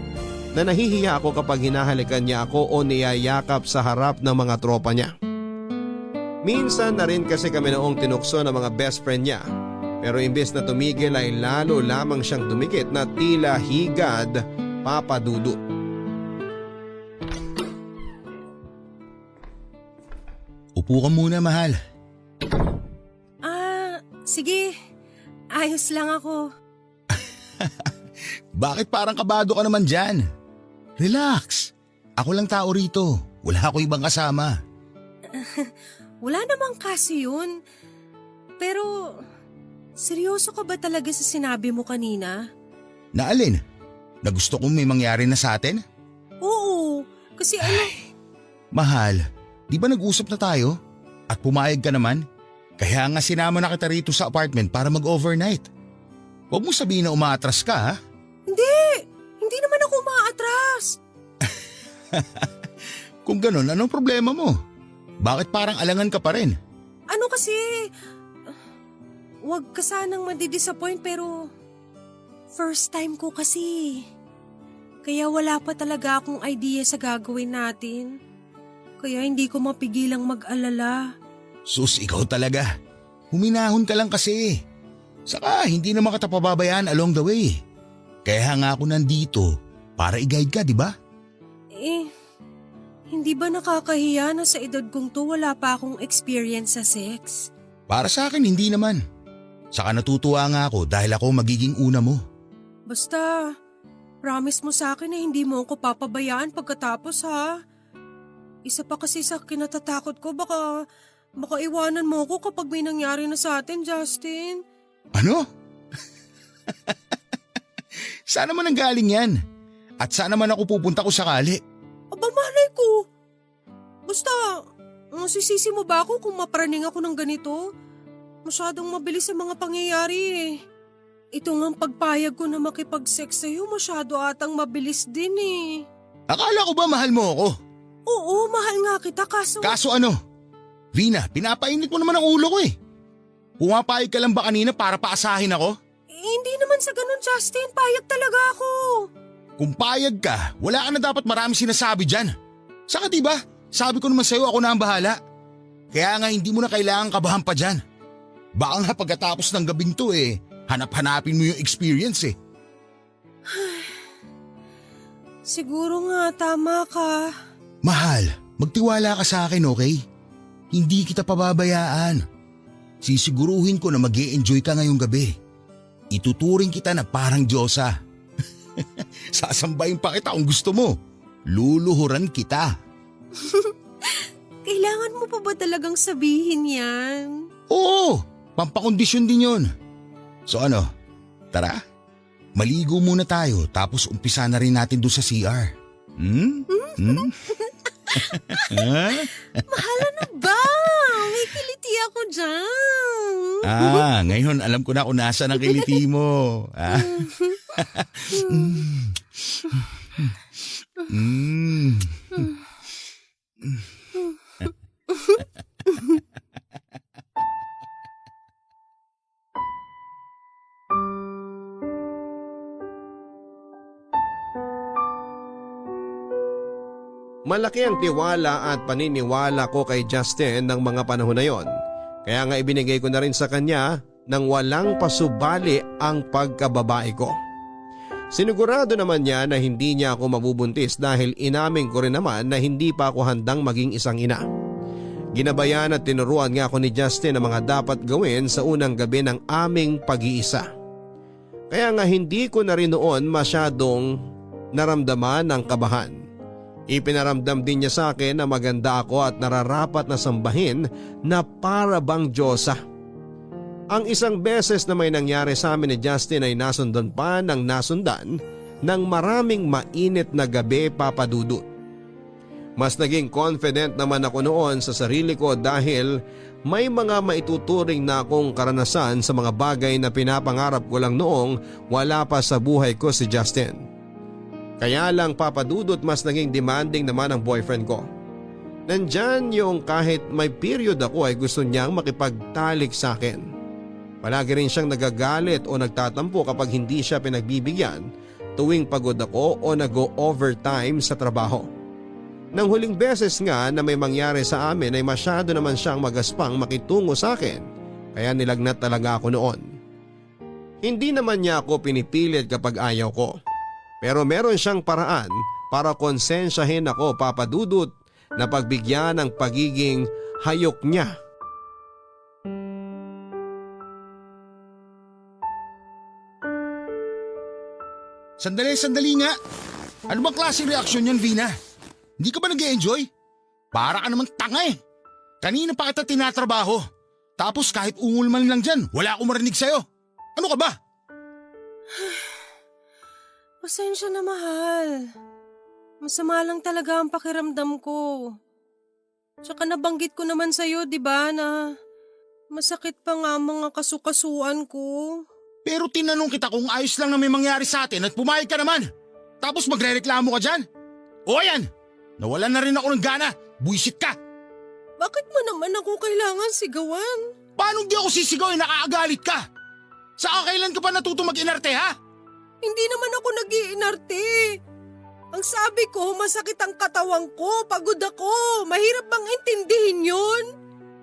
na nahihiya ako kapag hinahalikan niya ako o niyayakap sa harap ng mga tropa niya. Minsan na rin kasi kami noong tinukso ng mga best friend niya. Pero imbes na tumigil ay lalo lamang siyang dumikit na tila higad papadudot. Upo ka muna, mahal. Sige. Ayos lang ako. Bakit parang kabado ka naman dyan? Relax. Ako lang tao rito. Wala ako ibang kasama. Wala namang kasi yun. Pero, seryoso ka ba talaga sa sinabi mo kanina? Na alin? Na gusto kong may mangyari na sa atin? Oo, kasi Mahal, di ba nag-usap na tayo? At pumayag ka naman? Kaya nga sinama na kita rito sa apartment para mag-overnight. Huwag mo sabihin na umaatras ka, ha? Hindi naman ako umaatras. Kung ganun, anong problema mo? Bakit parang alangan ka pa rin? Ano kasi, wag ka sanang madidisappoint pero first time ko kasi. Kaya wala pa talaga akong idea sa gagawin natin. Kaya hindi ko mapigilang mag-alala. Sus, ikaw talaga. Huminahon ka lang kasi. Saka hindi naman kita pababayaan along the way. Kaya nga ako nandito para i-guide ka, di ba? Hindi ba nakakahiya na sa edad kong to wala pa akong experience sa sex? Para sa akin, hindi naman. Saka natutuwa nga ako dahil ako magiging una mo. Basta, promise mo sa akin na hindi mo ako papabayaan pagkatapos ha. Isa pa kasi sa kinatatakot ko, baka iwanan mo ako kapag may nangyari na sa atin, Justin. Ano? Saan naman ang galing yan? At saan naman ako pupunta ko sakali? Aba, malay ko. Basta, masisisi mo ba ako kung mapraning ako ng ganito? Masyadong mabilis ang mga pangyayari eh. Ito nga pagpayag ko na makipag-sex sa'yo, masyado atang mabilis din eh. Akala ko ba mahal mo ako? Oo, mahal nga kita kaso… Kaso ano? Vina, pinapainit mo naman ang ulo ko eh. Pumapayag ka lang ba kanina para paasahin ako? Hindi naman sa ganun, Justin. Payag talaga ako. Kung payag ka, wala ka na dapat marami sinasabi dyan. Saka diba, sabi ko naman sa'yo ako na ang bahala. Kaya nga hindi mo na kailangan kabahan pa dyan. Baka nga pagkatapos ng gabing to hanap-hanapin mo yung experience eh. Siguro nga, tama ka. Mahal, magtiwala ka sa akin, okay? Hindi kita pababayaan. Sisiguruhin ko na mag-e-enjoy ka ngayong gabi. Ituturing kita na parang Diyosa. Sasambahin pa kita kung gusto mo. Luluhuran kita. Kailangan mo pa ba talagang sabihin yan? Oo, pampakondisyon din yun. So ano, tara. Maligo muna tayo tapos umpisa na rin natin doon sa CR. Mahal na ba? May kiliti ako dyan. Ngayon alam ko na kung nasa ng kiliti mo. Malaki ang tiwala at paniniwala ko kay Justin ng mga panahon na yon. Kaya nga ibinigay ko na rin sa kanya nang walang pasubali ang pagkababae ko. Sinigurado naman niya na hindi niya ako mabubuntis dahil inamin ko rin naman na hindi pa ako handang maging isang ina. Ginabayan at tinuruan nga ako ni Justin ang mga dapat gawin sa unang gabi ng aming pag-iisa. Kaya nga hindi ko na rin noon masyadong naramdaman ng kabahan. Ipinaramdam din niya sa akin na maganda ako at nararapat na sambahin na para bang Diyosa. Ang isang beses na may nangyari sa amin ni Justin ay nasundan pa ng nasundan ng maraming mainit na gabi, Papa Dudut. Mas naging confident naman ako noon sa sarili ko dahil may mga maituturing na akong karanasan sa mga bagay na pinapangarap ko lang noong wala pa sa buhay ko si Justin. Kaya lang, Papa Dudut, mas naging demanding naman ang boyfriend ko. Nandyan yung kahit may period ako ay gusto niyang makipagtalik sa akin. Palagi rin siyang nagagalit o nagtatampo kapag hindi siya pinagbibigyan tuwing pagod ako o nag-overtime sa trabaho. Nang huling beses nga na may mangyari sa amin ay masyado naman siyang magaspang makitungo sa akin, kaya nilagnat talaga ako noon. Hindi naman niya ako pinipilit kapag ayaw ko, pero meron siyang paraan para konsensyahin ako, Papa Dudut, na pagbigyan ng pagiging hayok niya. Sandali nga. Ano bang klaseng reaksyon yan, Vina? Hindi ka ba nag-e-enjoy? Para ka naman tanga eh. Kanina pa kita tinatrabaho. Tapos kahit ungol man lang dyan, wala akong marinig sa'yo. Ano ka ba? Pasensya na, mahal. Masama lang talaga ang pakiramdam ko. Tsaka nabanggit ko naman sa'yo, di ba, na masakit pa nga mga kasukasuan ko. Pero tinanong kita kung ayos lang na may mangyari sa atin at pumayag ka naman. Tapos magre-reklamo ka dyan. O ayan, nawalan na rin ako ng gana. Buisit ka. Bakit mo naman ako kailangan sigawan? Paano di ako sisigaw eh, nakakagalit ka? Saka kailan ka pa natuto mag-inarte ha? Hindi naman ako nag-iinarte. Ang sabi ko, masakit ang katawang ko, pagod ako. Mahirap bang intindihin yun?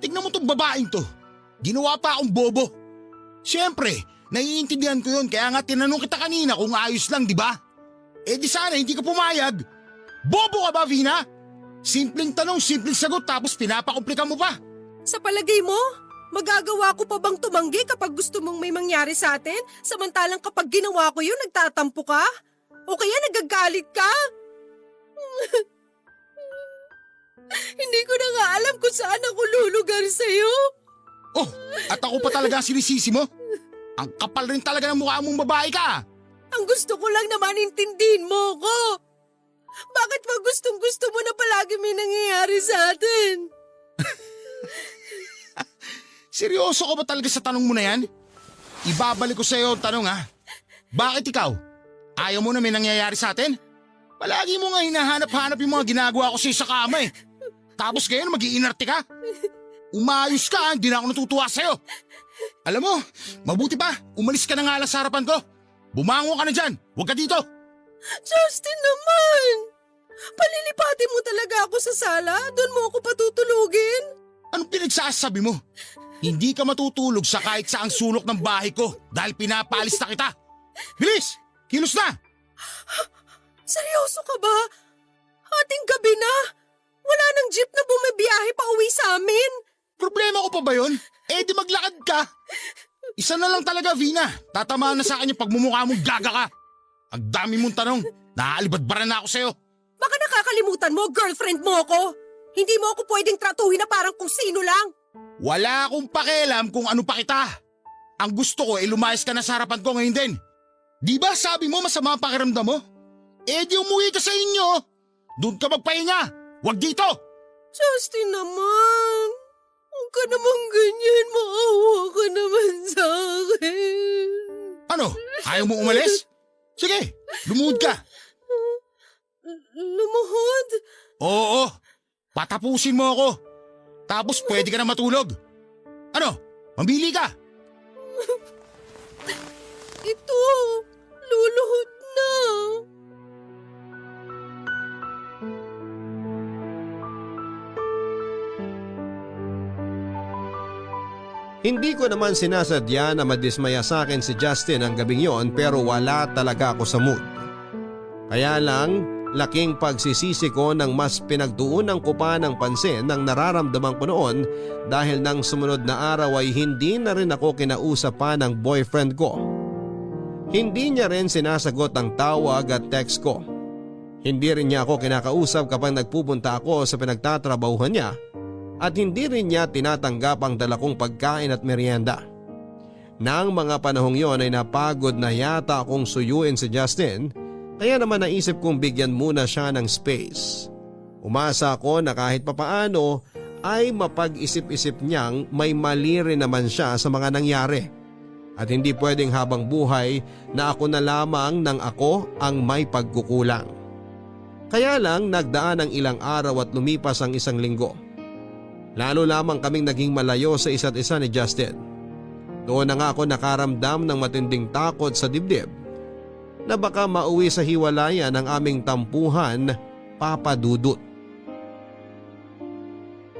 Tignan mo tong babaeng to. Ginawa pa akong bobo. Siyempre, naiintindihan ko yun kaya nga tinanong kita kanina kung ayos lang, di ba? Eh di sana hindi ka pumayag. Bobo ka ba, Vina? Simpleng tanong, simpleng sagot tapos pinapakomplika mo pa. Sa palagay mo, magagawa ko pa bang tumanggi kapag gusto mong may mangyari sa atin? Samantalang kapag ginawa ko yun, nagtatampo ka? O kaya nagagalit ka? Hindi ko na nga alam kung saan ako lulugar sa'yo. Oh, at ako pa talaga ang sinisisi mo? Ang kapal rin talaga ng mukha mong babae ka. Ang gusto ko lang naman intindihin mo ko. Bakit ba gustong gusto mo na palagi may nangyayari sa atin? Seryoso ka ba talaga sa tanong mo na yan? Ibabalik ko sa iyo ang tanong ha. Bakit ikaw? Ayaw mo na may nangyayari sa atin? Palagi mo nga hinahanap-hanap yung mga ginagawa ko sa kama eh. Tapos ngayon mag-iinarte ka? Umayos ka, hindi na ako natutuwa sa'yo. Alam mo, mabuti pa, umalis ka na nga lang sa harapan ko. Bumangon ka na dyan, huwag ka dito. Justin naman! Palilipatin mo talaga ako sa sala? Doon mo ako patutulugin? Anong pinagsasabi mo? Hindi ka matutulog sa kahit saang sulok ng bahay ko dahil pinapalis na kita. Bilis! Kilos na! Seryoso ka ba? Ating gabi na? Wala nang jeep na bumibiyahe pa uwi sa amin? Problema ko pa ba yun? Eh di maglakad ka. Isa na lang talaga, Vina. Tatamaan na sa akin yung pagmumukha mong gaga ka. Ang dami mong tanong. Naaalibadbaran na ako sa'yo. Baka nakakalimutan mo, girlfriend mo ako. Hindi mo ako pwedeng tratuhin na parang kung sino lang. Wala akong pakialam kung ano pa kita. Ang gusto ko ay lumayas ka na sa harapan ko ngayon din. Di ba sabi mo masama ang pakiramdam mo? Eh di umuwi ka sa inyo. Doon ka magpahinga. Huwag dito. Justin naman. Huwag ka naman ganyan. Maawa ka naman sa akin. Ano? Ayaw mo umalis? Sige, lumuhod ka. Lumuhod? Oo, patapusin mo ako. Tapos pwede ka na matulog. Ano? Mamili ka. Ito, luluhod na. Hindi ko naman sinasadya na madismaya sa akin si Justin ang gabing yon pero wala talaga ako sa mood. Kaya lang, laking pagsisisi ko nang mas pinagtuunan ko pa ng pansin ng nararamdaman ko noon dahil nang sumunod na araw ay hindi na rin ako kinausap pa ng boyfriend ko. Hindi niya rin sinasagot ang tawag at text ko. Hindi rin niya ako kinakausap kapag nagpupunta ako sa pinagtatrabahuhan niya at hindi rin niya tinatanggap ang dala kong pagkain at merienda. Nang mga panahong yon ay napagod na yata akong suyuin si Justin kaya naman naisip kong bigyan muna siya ng space. Umasa ako na kahit papaano ay mapag-isip-isip niyang may mali rin naman siya sa mga nangyari. At hindi pwedeng habang buhay na ako na lamang ng ako ang may pagkukulang. Kaya lang nagdaan ang ilang araw at lumipas ang isang linggo. Lalo lamang kaming naging malayo sa isa't isa ni Justin. Doon na nga ako nakaramdam ng matinding takot sa dibdib na baka mauwi sa hiwalayan ang aming tampuhan, Papa Dudut.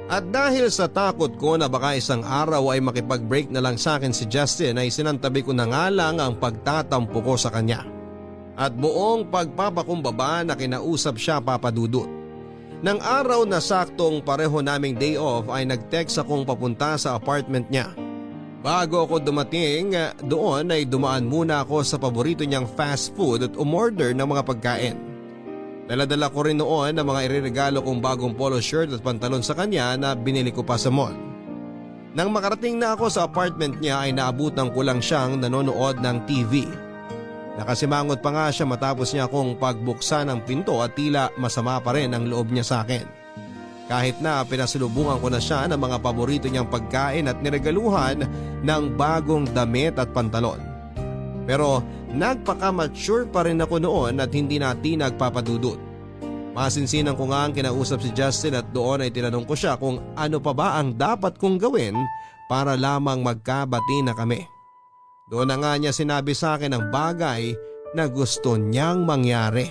At dahil sa takot ko na baka isang araw ay makipag-break na lang sa akin si Justin ay sinantabi ko na nga lang ang pagtatampo ko sa kanya. At buong pagpapakumbaba na kinausap siya, Papa Dudut. Nang araw na saktong pareho naming day off ay nag-text akong papunta sa apartment niya. Bago ako dumating doon ay dumaan muna ako sa paborito niyang fast food at umorder ng mga pagkain. Daladala ko rin noon ang mga ireregalo kong bagong polo shirt at pantalon sa kanya na binili ko pa sa mall. Nang makarating na ako sa apartment niya ay naabutan ko lang siyang nanonood ng TV. Nakasimangot pa nga siya matapos niya akong pagbuksan ng pinto at tila masama pa rin ang loob niya sa akin. Kahit na pinasalubungan ko na siya ng mga paborito niyang pagkain at niregaluhan ng bagong damit at pantalon. Pero nagpaka-mature pa rin ako noon at hindi natin nagpapadudot. Masinsinan ko nga ang kinausap si Justin at doon ay tinanong ko siya kung ano pa ba ang dapat kong gawin para lamang magkabati na kami. Doon na nga niya sinabi sa akin ang bagay na gusto niyang mangyari.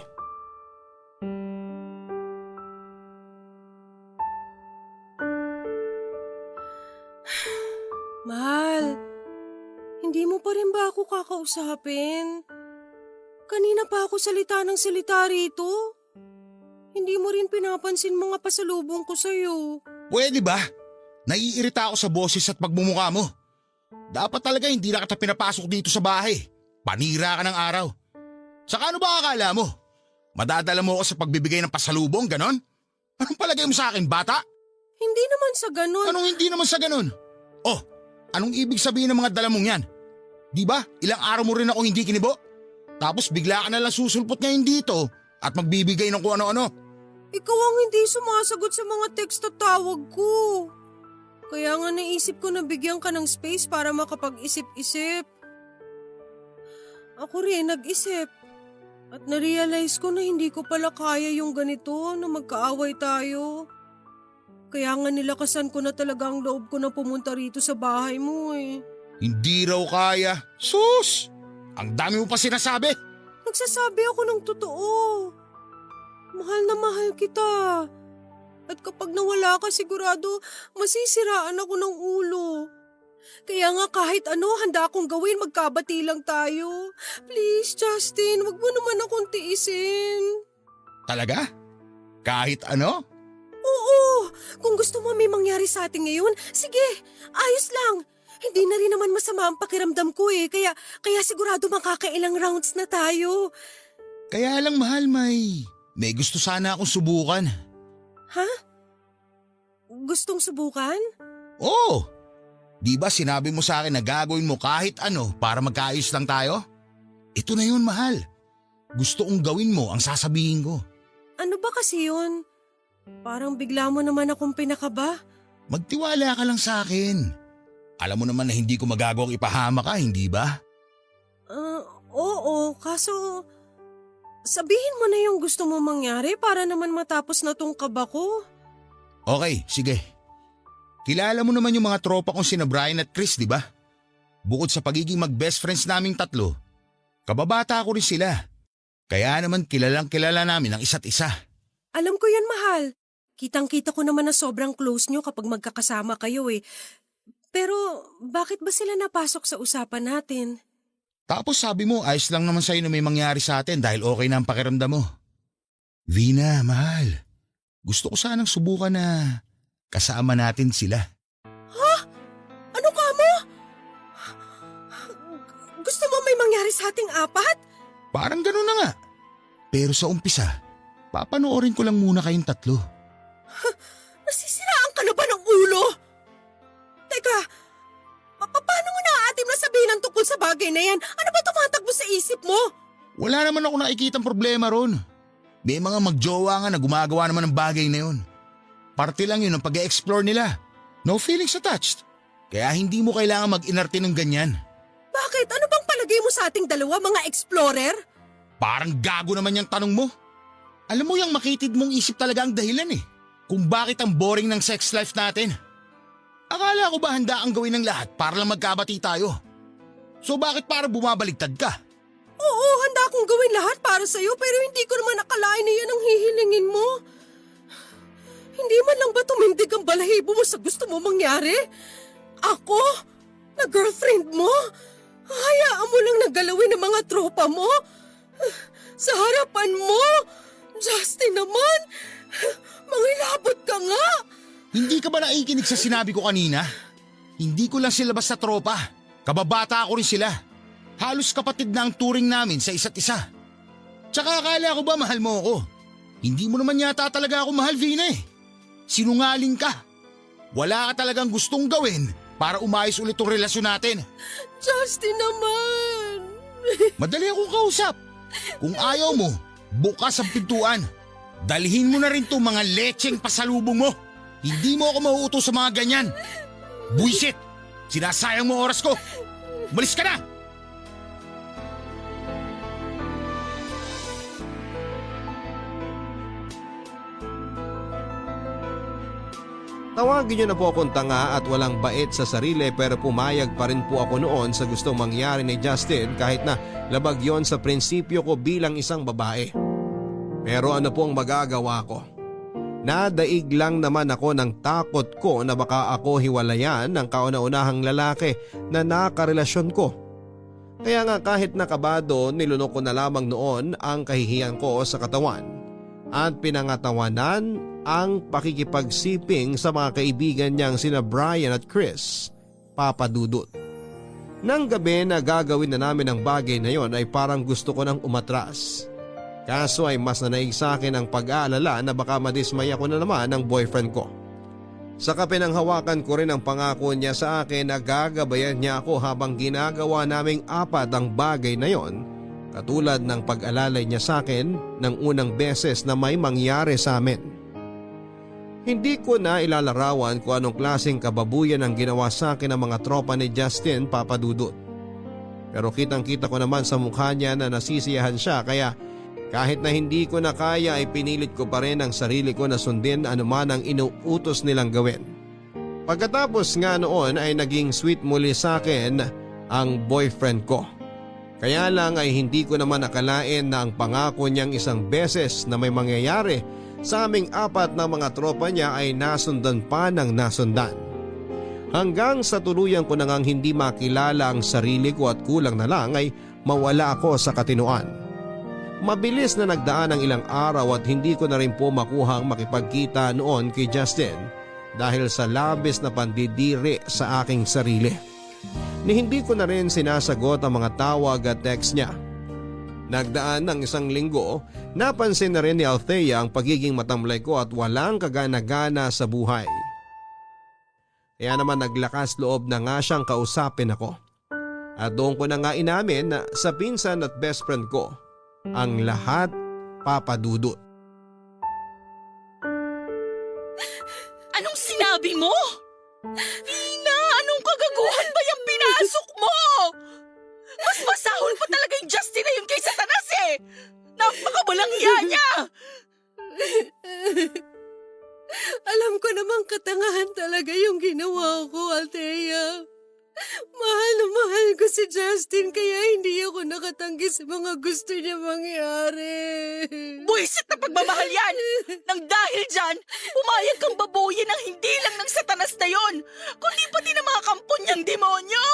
Mahal, hindi mo pa rin ba ako kakausapin? Kanina pa ako salita ng salita rito. Hindi mo rin pinapansin mga pasalubong ko sa'yo. Pwede ba? Naiirita ako sa boses at pagmumukha mo. Dapat talaga hindi na kita pinapasok dito sa bahay. Panira ka ng araw. Saka ano ba akala mo? Madadala mo ako sa pagbibigay ng pasalubong, ganon? Anong palagay mo sa akin, bata? Hindi naman sa ganun. Anong hindi naman sa ganon? Oh, anong ibig sabihin ng mga dala mong yan? Di ba, ilang araw mo rin ako hindi kinibo? Tapos bigla ka nalang susulpot ngayon dito at magbibigay ng kung ano-ano. Ikaw ang hindi sumasagot sa mga text at tawag ko. Kaya nga naisip ko na bigyan ka ng space para makapag-isip-isip. Ako rin nag-isip. At narealize ko na hindi ko pala kaya yung ganito na magkaaway tayo. Kaya nga nilakasan ko na talaga ang loob ko na pumunta rito sa bahay mo eh. Hindi raw kaya. Sus! Ang dami mo pa sinasabi. Nagsasabi ako ng totoo. Mahal na mahal kita. At kapag nawala ka sigurado, masisiraan ako ng ulo. Kaya nga kahit ano handa akong gawin, magkabati lang tayo. Please Justin, wag mo naman akong tiisin. Talaga? Kahit ano? Oo, kung gusto mo may mangyari sa atin ngayon, sige, ayos lang. Hindi na rin naman masama ang pakiramdam ko eh, kaya sigurado makakailang rounds na tayo. Kaya lang mahal, may gusto sana akong subukan. Ha? Gustong subukan? Oo! Di ba sinabi mo sa akin na gagawin mo kahit ano para magkaayos lang tayo? Ito na yun, mahal. Gusto kong gawin mo ang sasabihin ko. Ano ba kasi yun? Parang bigla mo naman akong pinakaba. Magtiwala ka lang sa akin. Alam mo naman na hindi ko magagawang ipahama ka, hindi ba? Oo, kaso sabihin mo na yung gusto mo mangyari para naman matapos na tong kaba ko. Okay, sige. Kilala mo naman yung mga tropa kong sina Brian at Chris, di ba? Bukod sa pagiging mag-best friends naming tatlo, kababata ko rin sila. Kaya naman kilalang kilala namin ang isa't isa. Alam ko yan, mahal. Kitang-kita ko naman na sobrang close nyo kapag magkakasama kayo eh. Pero bakit ba sila napasok sa usapan natin? Tapos sabi mo, ayos lang naman sa'yo na may mangyari sa atin dahil okay na ang pakiramdam mo. Vina, mahal. Gusto ko sanang subukan na kasama natin sila. Ha? Ano ka mo? Gusto mo may mangyari sa ating apat? Parang gano'n na nga. Pero sa umpisa, Papanoorin ko lang muna kayong tatlo. Nasisiraan ka na ba ng ulo? Teka, paano mo naaatim na sabihin ang tungkol sa bagay na yan? Ano ba tumatakbo sa isip mo? Wala naman ako nakikitang problema ron. May mga magjowa nga na gumagawa naman ng bagay na yun. Parte lang yun ng pag-e-explore nila. No feelings attached. Kaya hindi mo kailangan mag-inarte ng ganyan. Bakit? Ano bang palagay mo sa ating dalawa, mga explorer? Parang gago naman yung tanong mo. Alam mo yung makitid mong isip talaga ang dahilan eh. Kung bakit ang boring ng sex life natin. Akala ko ba handa ang gawin ng lahat para lang magkabati tayo? So bakit para bumabaligtad ka? Oo, handa akong gawin lahat para sa'yo pero hindi ko naman akalain na yan ang hihilingin mo. Hindi man lang ba tumindig ang balahibo mo sa gusto mo mangyari? Ako? Na girlfriend mo? Hayaan mo lang nagalawin ng mga tropa mo? Sa harapan mo? Justin naman! Mangilabot ka nga! Hindi ka ba naikinig sa sinabi ko kanina? Hindi ko lang sila basta tropa. Kababata ako rin sila. Halos kapatid na ang turing namin sa isa't isa. Tsaka akala ko ba mahal mo ako? Hindi mo naman yata talaga ako mahal, Vina eh. Sinungaling ka. Wala ka talagang gustong gawin para umayos ulit ang relasyon natin. Justin naman! Madali akong kausap. Kung ayaw mo, bukas ang pintuan. Dalhin mo na rin itong mga lecheng pasalubong mo. Hindi mo ako mauuto sa mga ganyan. Buisit! Sinasayang mo oras ko. Malis ka na! Tawagin niyo na po akong tanga at walang bait sa sarili pero pumayag pa rin po ako noon sa gustong mangyari ni Justin kahit na labag yon sa prinsipyo ko bilang isang babae. Pero ano pong magagawa ko? Nadaig lang naman ako ng takot ko na baka ako hiwalayan ng kauna-unahang lalaki na nakarelasyon ko. Kaya nga kahit nakabado nilunok ko na lamang noon ang kahihiyan ko sa katawan at pinangatawanan ang pakikipagsiping sa mga kaibigan niyang sina Brian at Chris, Papa Dudut. Nang gabi na gagawin na namin ang bagay na yon ay parang gusto ko nang umatras. Kaso ay mas nanaig sa akin ang pag-aalala na baka madismay ako na naman ng boyfriend ko. Saka pinanghawakan ko rin ang pangako niya sa akin na gagabayan niya ako habang ginagawa naming apat ang bagay na yon, katulad ng pag-alalay niya sa akin ng unang beses na may mangyari sa amin. Hindi ko na ilalarawan kung anong klaseng kababuyan ang ginawa sa akin ng mga tropa ni Justin, Papa Dudut. Pero kitang-kita ko naman sa mukha niya na nasisiyahan siya kaya kahit na hindi ko na kaya ay pinilit ko pa rin ang sarili ko na sundin anuman ang inuutos nilang gawin. Pagkatapos nga noon ay naging sweet muli sa akin ang boyfriend ko. Kaya lang ay hindi ko naman akalain na ang pangako niyang isang beses na may mangyayari sa aming apat na mga tropa niya ay nasundan pa ng nasundan. Hanggang sa tuluyan ko na ngang hindi makilala ang sarili ko at kulang na lang ay mawala ako sa katinoan. Mabilis na nagdaan ang ilang araw at hindi ko na rin po makuhang makipagkita noon kay Justin dahil sa labis na pandidiri sa aking sarili. Ni hindi ko na rin sinasagot ang mga tawag at text niya. Nagdaan ng isang linggo, napansin na rin ni Althea ang pagiging matamlay ko at walang kagana-gana sa buhay. Kaya naman naglakas loob na nga siyang kausapin ako. At doon ko na nga inamin na sa pinsan at best friend ko, ang lahat Papa Dudut. Anong sinabi mo? Vina, anong kagaguhan ba yung pinasok mo? Mas masahol pa talaga yung Justin na yun kaysa Tanas eh! Napakawalang hiya niya! Alam ko namang katangahan talaga yung ginawa ko, Althea. Mahal na mahal ko si Justin kaya hindi ako nakatanggi sa mga gusto niya mangyari. Buisit na pagmamahal yan! Nang dahil dyan, pumayag kang babuyin ng hindi lang ng Satanas na yon, kundi pati ng mga kampon niyang demonyo!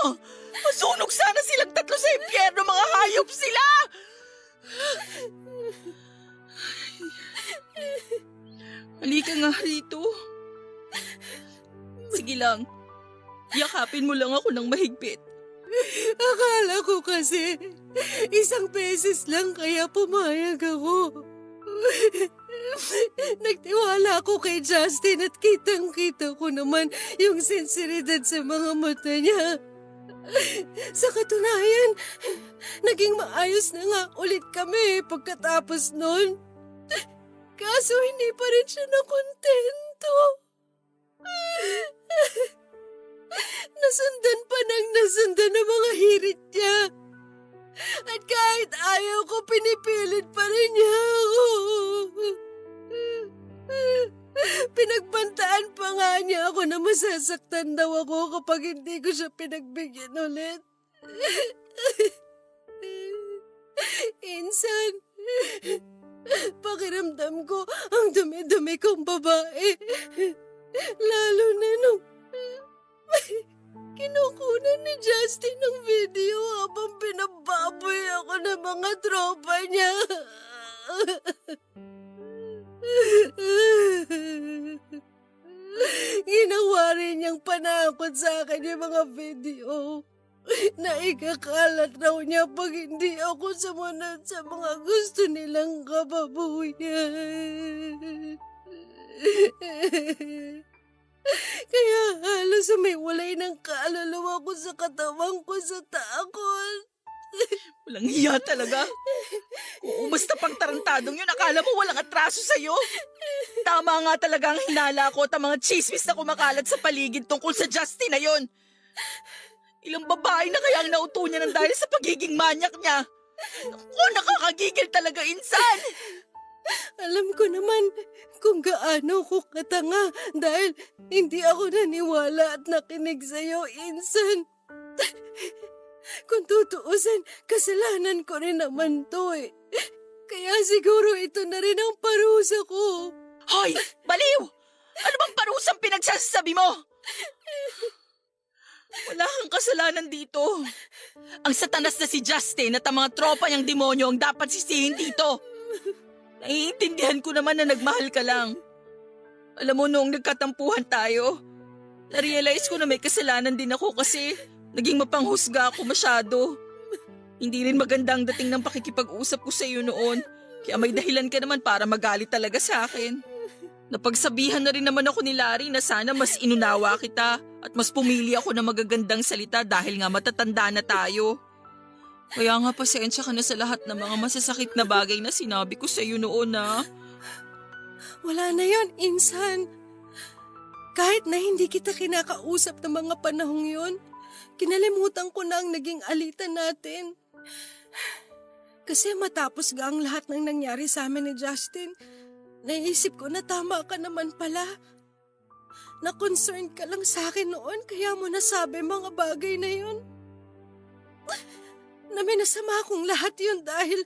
Masunog sana silang tatlo sa impyerno, mga hayop sila! Halika nga rito. Sige lang. Yakapin mo lang ako ng mahigpit. Akala ko kasi isang beses lang kaya pumayag ako. ako kay Justin at kitang-kita ko naman yung sinseridad sa mga mata niya. Sa katunayan, naging maayos na nga ulit kami pagkatapos nun. Kaso hindi pa rin siya nakontento. Nasundan ng mga hirit niya. At kahit ayaw ko, pinipilit pa rin niya ako. Pinagbantaan pa nga niya ako na masasaktan daw ako kapag hindi ko siya pinagbigyan ulit. Insan, pakiramdam ko ang dumi-dumi kong babae. Lalo na nung kinukunan ni Justin ng video habang pinababoy ako ng mga tropa niya. Ginawa rin niyang panakot sa akin yung mga video na ikakalat raw niya pag hindi ako sumunod sa mga gusto nilang kababuyan. Kaya halos umiwalay ng kaluluwa ko sa katawan ko sa takot. Walang hiya talaga. Oo, basta pang tarantadong yun, akala mo walang atraso sa'yo. Tama nga talaga ang hinala ko at ang mga chismis na kumakalat sa paligid tungkol sa Justin na yun. Ilang babae na kaya ang nauto niya ng dahil sa pagiging manyak niya. Naku, nakakagigil talaga, insan. Alam ko naman kung gaano ko katanga dahil hindi ako naniwala at nakinig sa'yo, Insan. Kung tutuusin, kasalanan ko rin naman to eh. Kaya siguro ito na rin ang parusa ko. Hoy, baliw! Ano bang parusang pinagsasabi mo? Wala kang kasalanan dito. Ang satanas na si Justin at ang mga tropa niyang demonyo ang dapat sisihin dito. Naiintindihan ko naman na nagmahal ka lang. Alam mo, noong nagkatampuhan tayo, na-realize ko na may kasalanan din ako kasi naging mapanghusga ako masyado. Hindi rin maganda ang dating ng pakikipag-usap ko sa iyo noon. Kaya may dahilan ka naman para magalit talaga sa akin. Napagsabihan na rin naman ako ni Larry na sana mas inunawa kita at mas pumili ako ng magagandang salita dahil nga matatanda na tayo. Kaya nga pasensya ka na sa lahat ng mga masasakit na bagay na sinabi ko sa iyo noon na. Wala na yon, Insan. Kahit na hindi kita kinakausap ng mga panahong yon, kinalimutan ko na ang naging alitan natin. Kasi matapos ga ang lahat ng nangyari sa amin ni Justin, naisip ko na tama ka naman pala. Na-concern ka lang sa akin noon kaya mo nasabi mga bagay na yun. Na minasama akong lahat yun dahil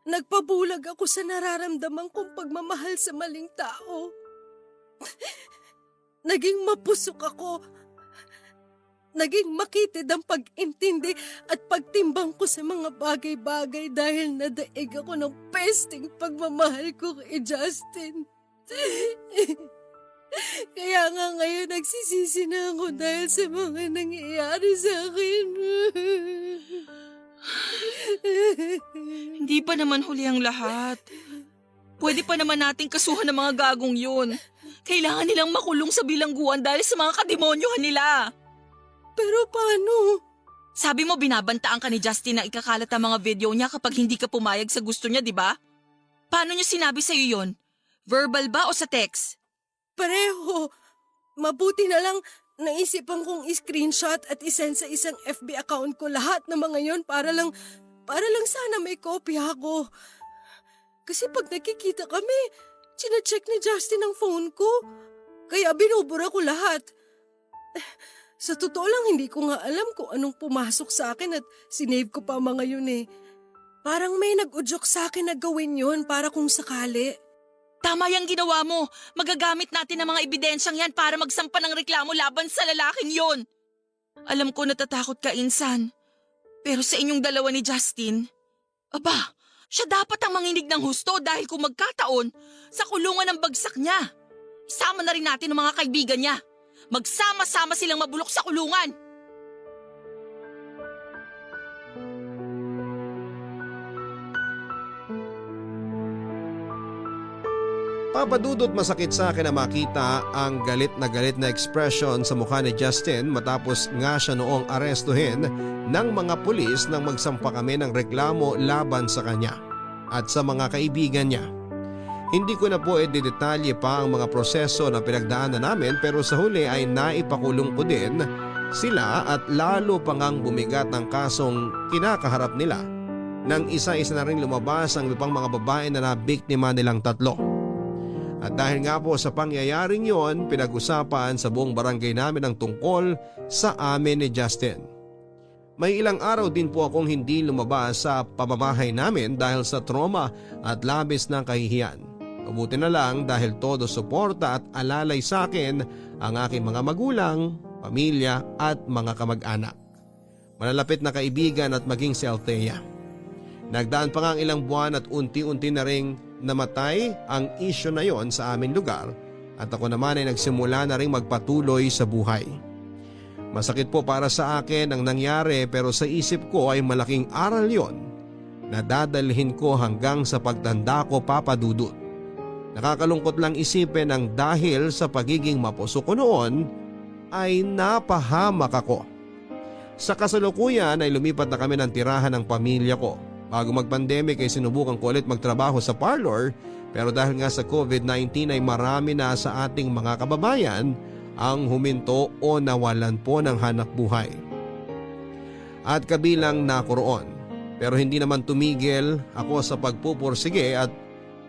nagpabulag ako sa nararamdaman kong pagmamahal sa maling tao. Naging mapusok ako. Naging makitid ang pag-intindi at pagtimbang ko sa mga bagay-bagay dahil nadaig ako ng pesting pagmamahal ko kay Justin. Kaya nga ngayon nagsisisi na ako dahil sa mga nangyayari sa akin. Hindi pa naman huli ang lahat. Pwede pa naman nating kasuhan ng mga gagong yun. Kailangan nilang makulong sa bilangguan dahil sa mga kademonyohan nila. Pero paano? Sabi mo binabantaan ka ni Justin na ikakalat ang mga video niya kapag hindi ka pumayag sa gusto niya, di ba? Paano niya sinabi sa'yo yun? Verbal ba o sa text? Pareho. Mabuti na lang naisipan kong i-screenshot at isend sa isang FB account ko lahat ng mga yon para lang sana may kopya ako. Kasi pag nakikita kami, chine-check ni Justin ang phone ko. Kaya binubura ko lahat. Sa totoo lang, hindi ko nga alam kung anong pumasok sa akin at sinave ko pa mga yun eh. Parang may nag-udyok sa akin na gawin yun para kung sakali. Tama yung ginawa mo. Magagamit natin ang mga ebidensyang yan para magsampa ng reklamo laban sa lalaking yon. Alam ko natatakot ka, Insan. Pero sa inyong dalawa ni Justin, aba, siya dapat ang manginig ng husto dahil kung magkataon, sa kulungan ng bagsak niya. Isama na rin natin ang mga kaibigan niya. Magsama-sama silang mabulok sa kulungan. Papadudot, masakit sa akin na makita ang galit na expression sa mukha ni Justin matapos nga siya noong arestuhin ng mga pulis nang magsampa kami ng reklamo laban sa kanya at sa mga kaibigan niya. Hindi ko na po i-detalye pa ang mga proseso na pinagdaanan namin, pero sa huli ay naipakulong ko din sila at lalo pang ang bumigat ng kasong kinakaharap nila nang isa-isa na rin lumabas ang ibang mga babae na nabiktima nilang tatlo. At dahil nga po sa pangyayaring yon, pinag-usapan sa buong barangay namin ang tungkol sa amin ni Justin. May ilang araw din po akong hindi lumabas sa pamamahay namin dahil sa trauma at labis na kahihiyan. Mabuti na lang dahil todo suporta at alalay sa akin ang aking mga magulang, pamilya at mga kamag-anak. Malalapit na kaibigan at maging si Althea. Nagdaan pa nga ang ilang buwan at unti-unti na ring namatay ang isyu na yon sa aming lugar at ako naman ay nagsimula na ring magpatuloy sa buhay. Masakit po para sa akin ang nangyari, pero sa isip ko ay malaking aral yon na dadalhin ko hanggang sa pagtanda ko, Papa Dudut. Nakakalungkot lang isipin ang dahil sa pagiging mapuso ko noon ay napahamak ako. Sa kasalukuyan ay lumipat na kami ng tirahan ng pamilya ko. Bago mag-pandemic ay sinubukan ko ulit magtrabaho sa parlor, pero dahil nga sa COVID-19 ay marami na sa ating mga kababayan ang huminto o nawalan po ng hanap buhay. At kabilang na ako roon. Pero hindi naman tumigil ako sa pagpupursige at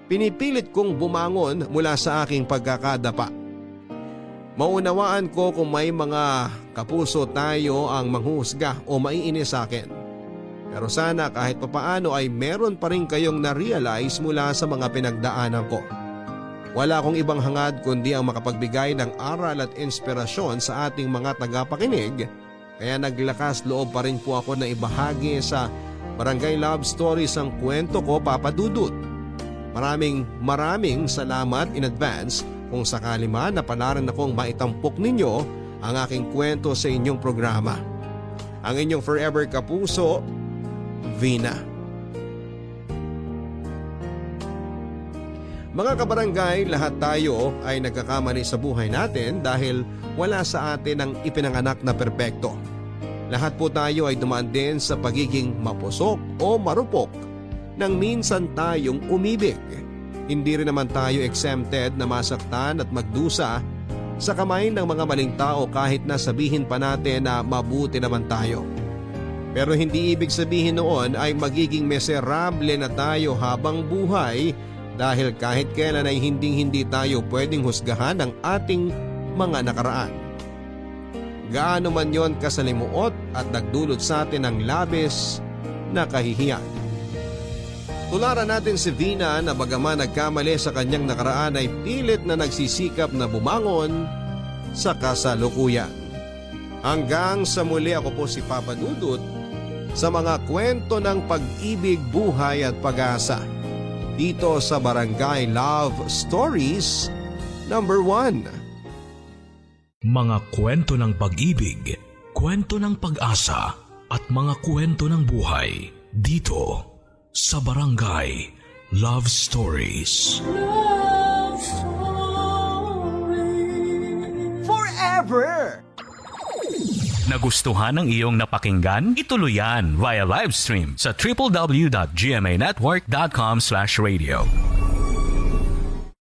pinipilit kong bumangon mula sa aking pagkakadapa. Maunawaan ko kung may mga kapuso tayo ang manghusga o maiinis sa akin. Pero sana kahit papaano ay meron pa rin kayong na-realize mula sa mga pinagdaanan ko. Wala akong ibang hangad kundi ang makapagbigay ng aral at inspirasyon sa ating mga tagapakinig, kaya naglakas loob pa rin po ako na ibahagi sa Barangay Love Stories ang kwento ko, Papa Dudut. Maraming salamat in advance kung sakali man na palaran akong maitampok ninyo ang aking kwento sa inyong programa. Ang inyong forever kapuso, Vina. Mga kabarangay, lahat tayo ay nagkakamali sa buhay natin dahil wala sa atin ang ipinanganak na perpekto. Lahat po tayo ay dumaan din sa pagiging mapusok o marupok nang minsan tayong umibig. Hindi rin naman tayo exempted na masaktan at magdusa sa kamay ng mga maling tao kahit na sabihin pa natin na mabuti naman tayo. Pero hindi ibig sabihin noon ay magiging miserable na tayo habang buhay dahil kahit kailan ay hindi tayo pwedeng husgahan ng ating mga nakaraan. Gaano man yon kasalimuot at nagdulot sa atin ng labis na kahihiyan. Tularan natin si Vina na bagaman nagkamali sa kanyang nakaraan ay pilit na nagsisikap na bumangon sa kasalukuyan. Hanggang sa muli, ako po si Papa Dudut sa mga kwento ng pag-ibig, buhay at pag-asa dito sa Barangay Love Stories #1. Mga kwento ng pag-ibig, kwento ng pag-asa at mga kwento ng buhay dito sa Barangay Love Stories. Love Stories. Forever! Nagustuhan ng iyong napakinggan? Ituloy yan via live stream sa www.gmanetwork.com/radio.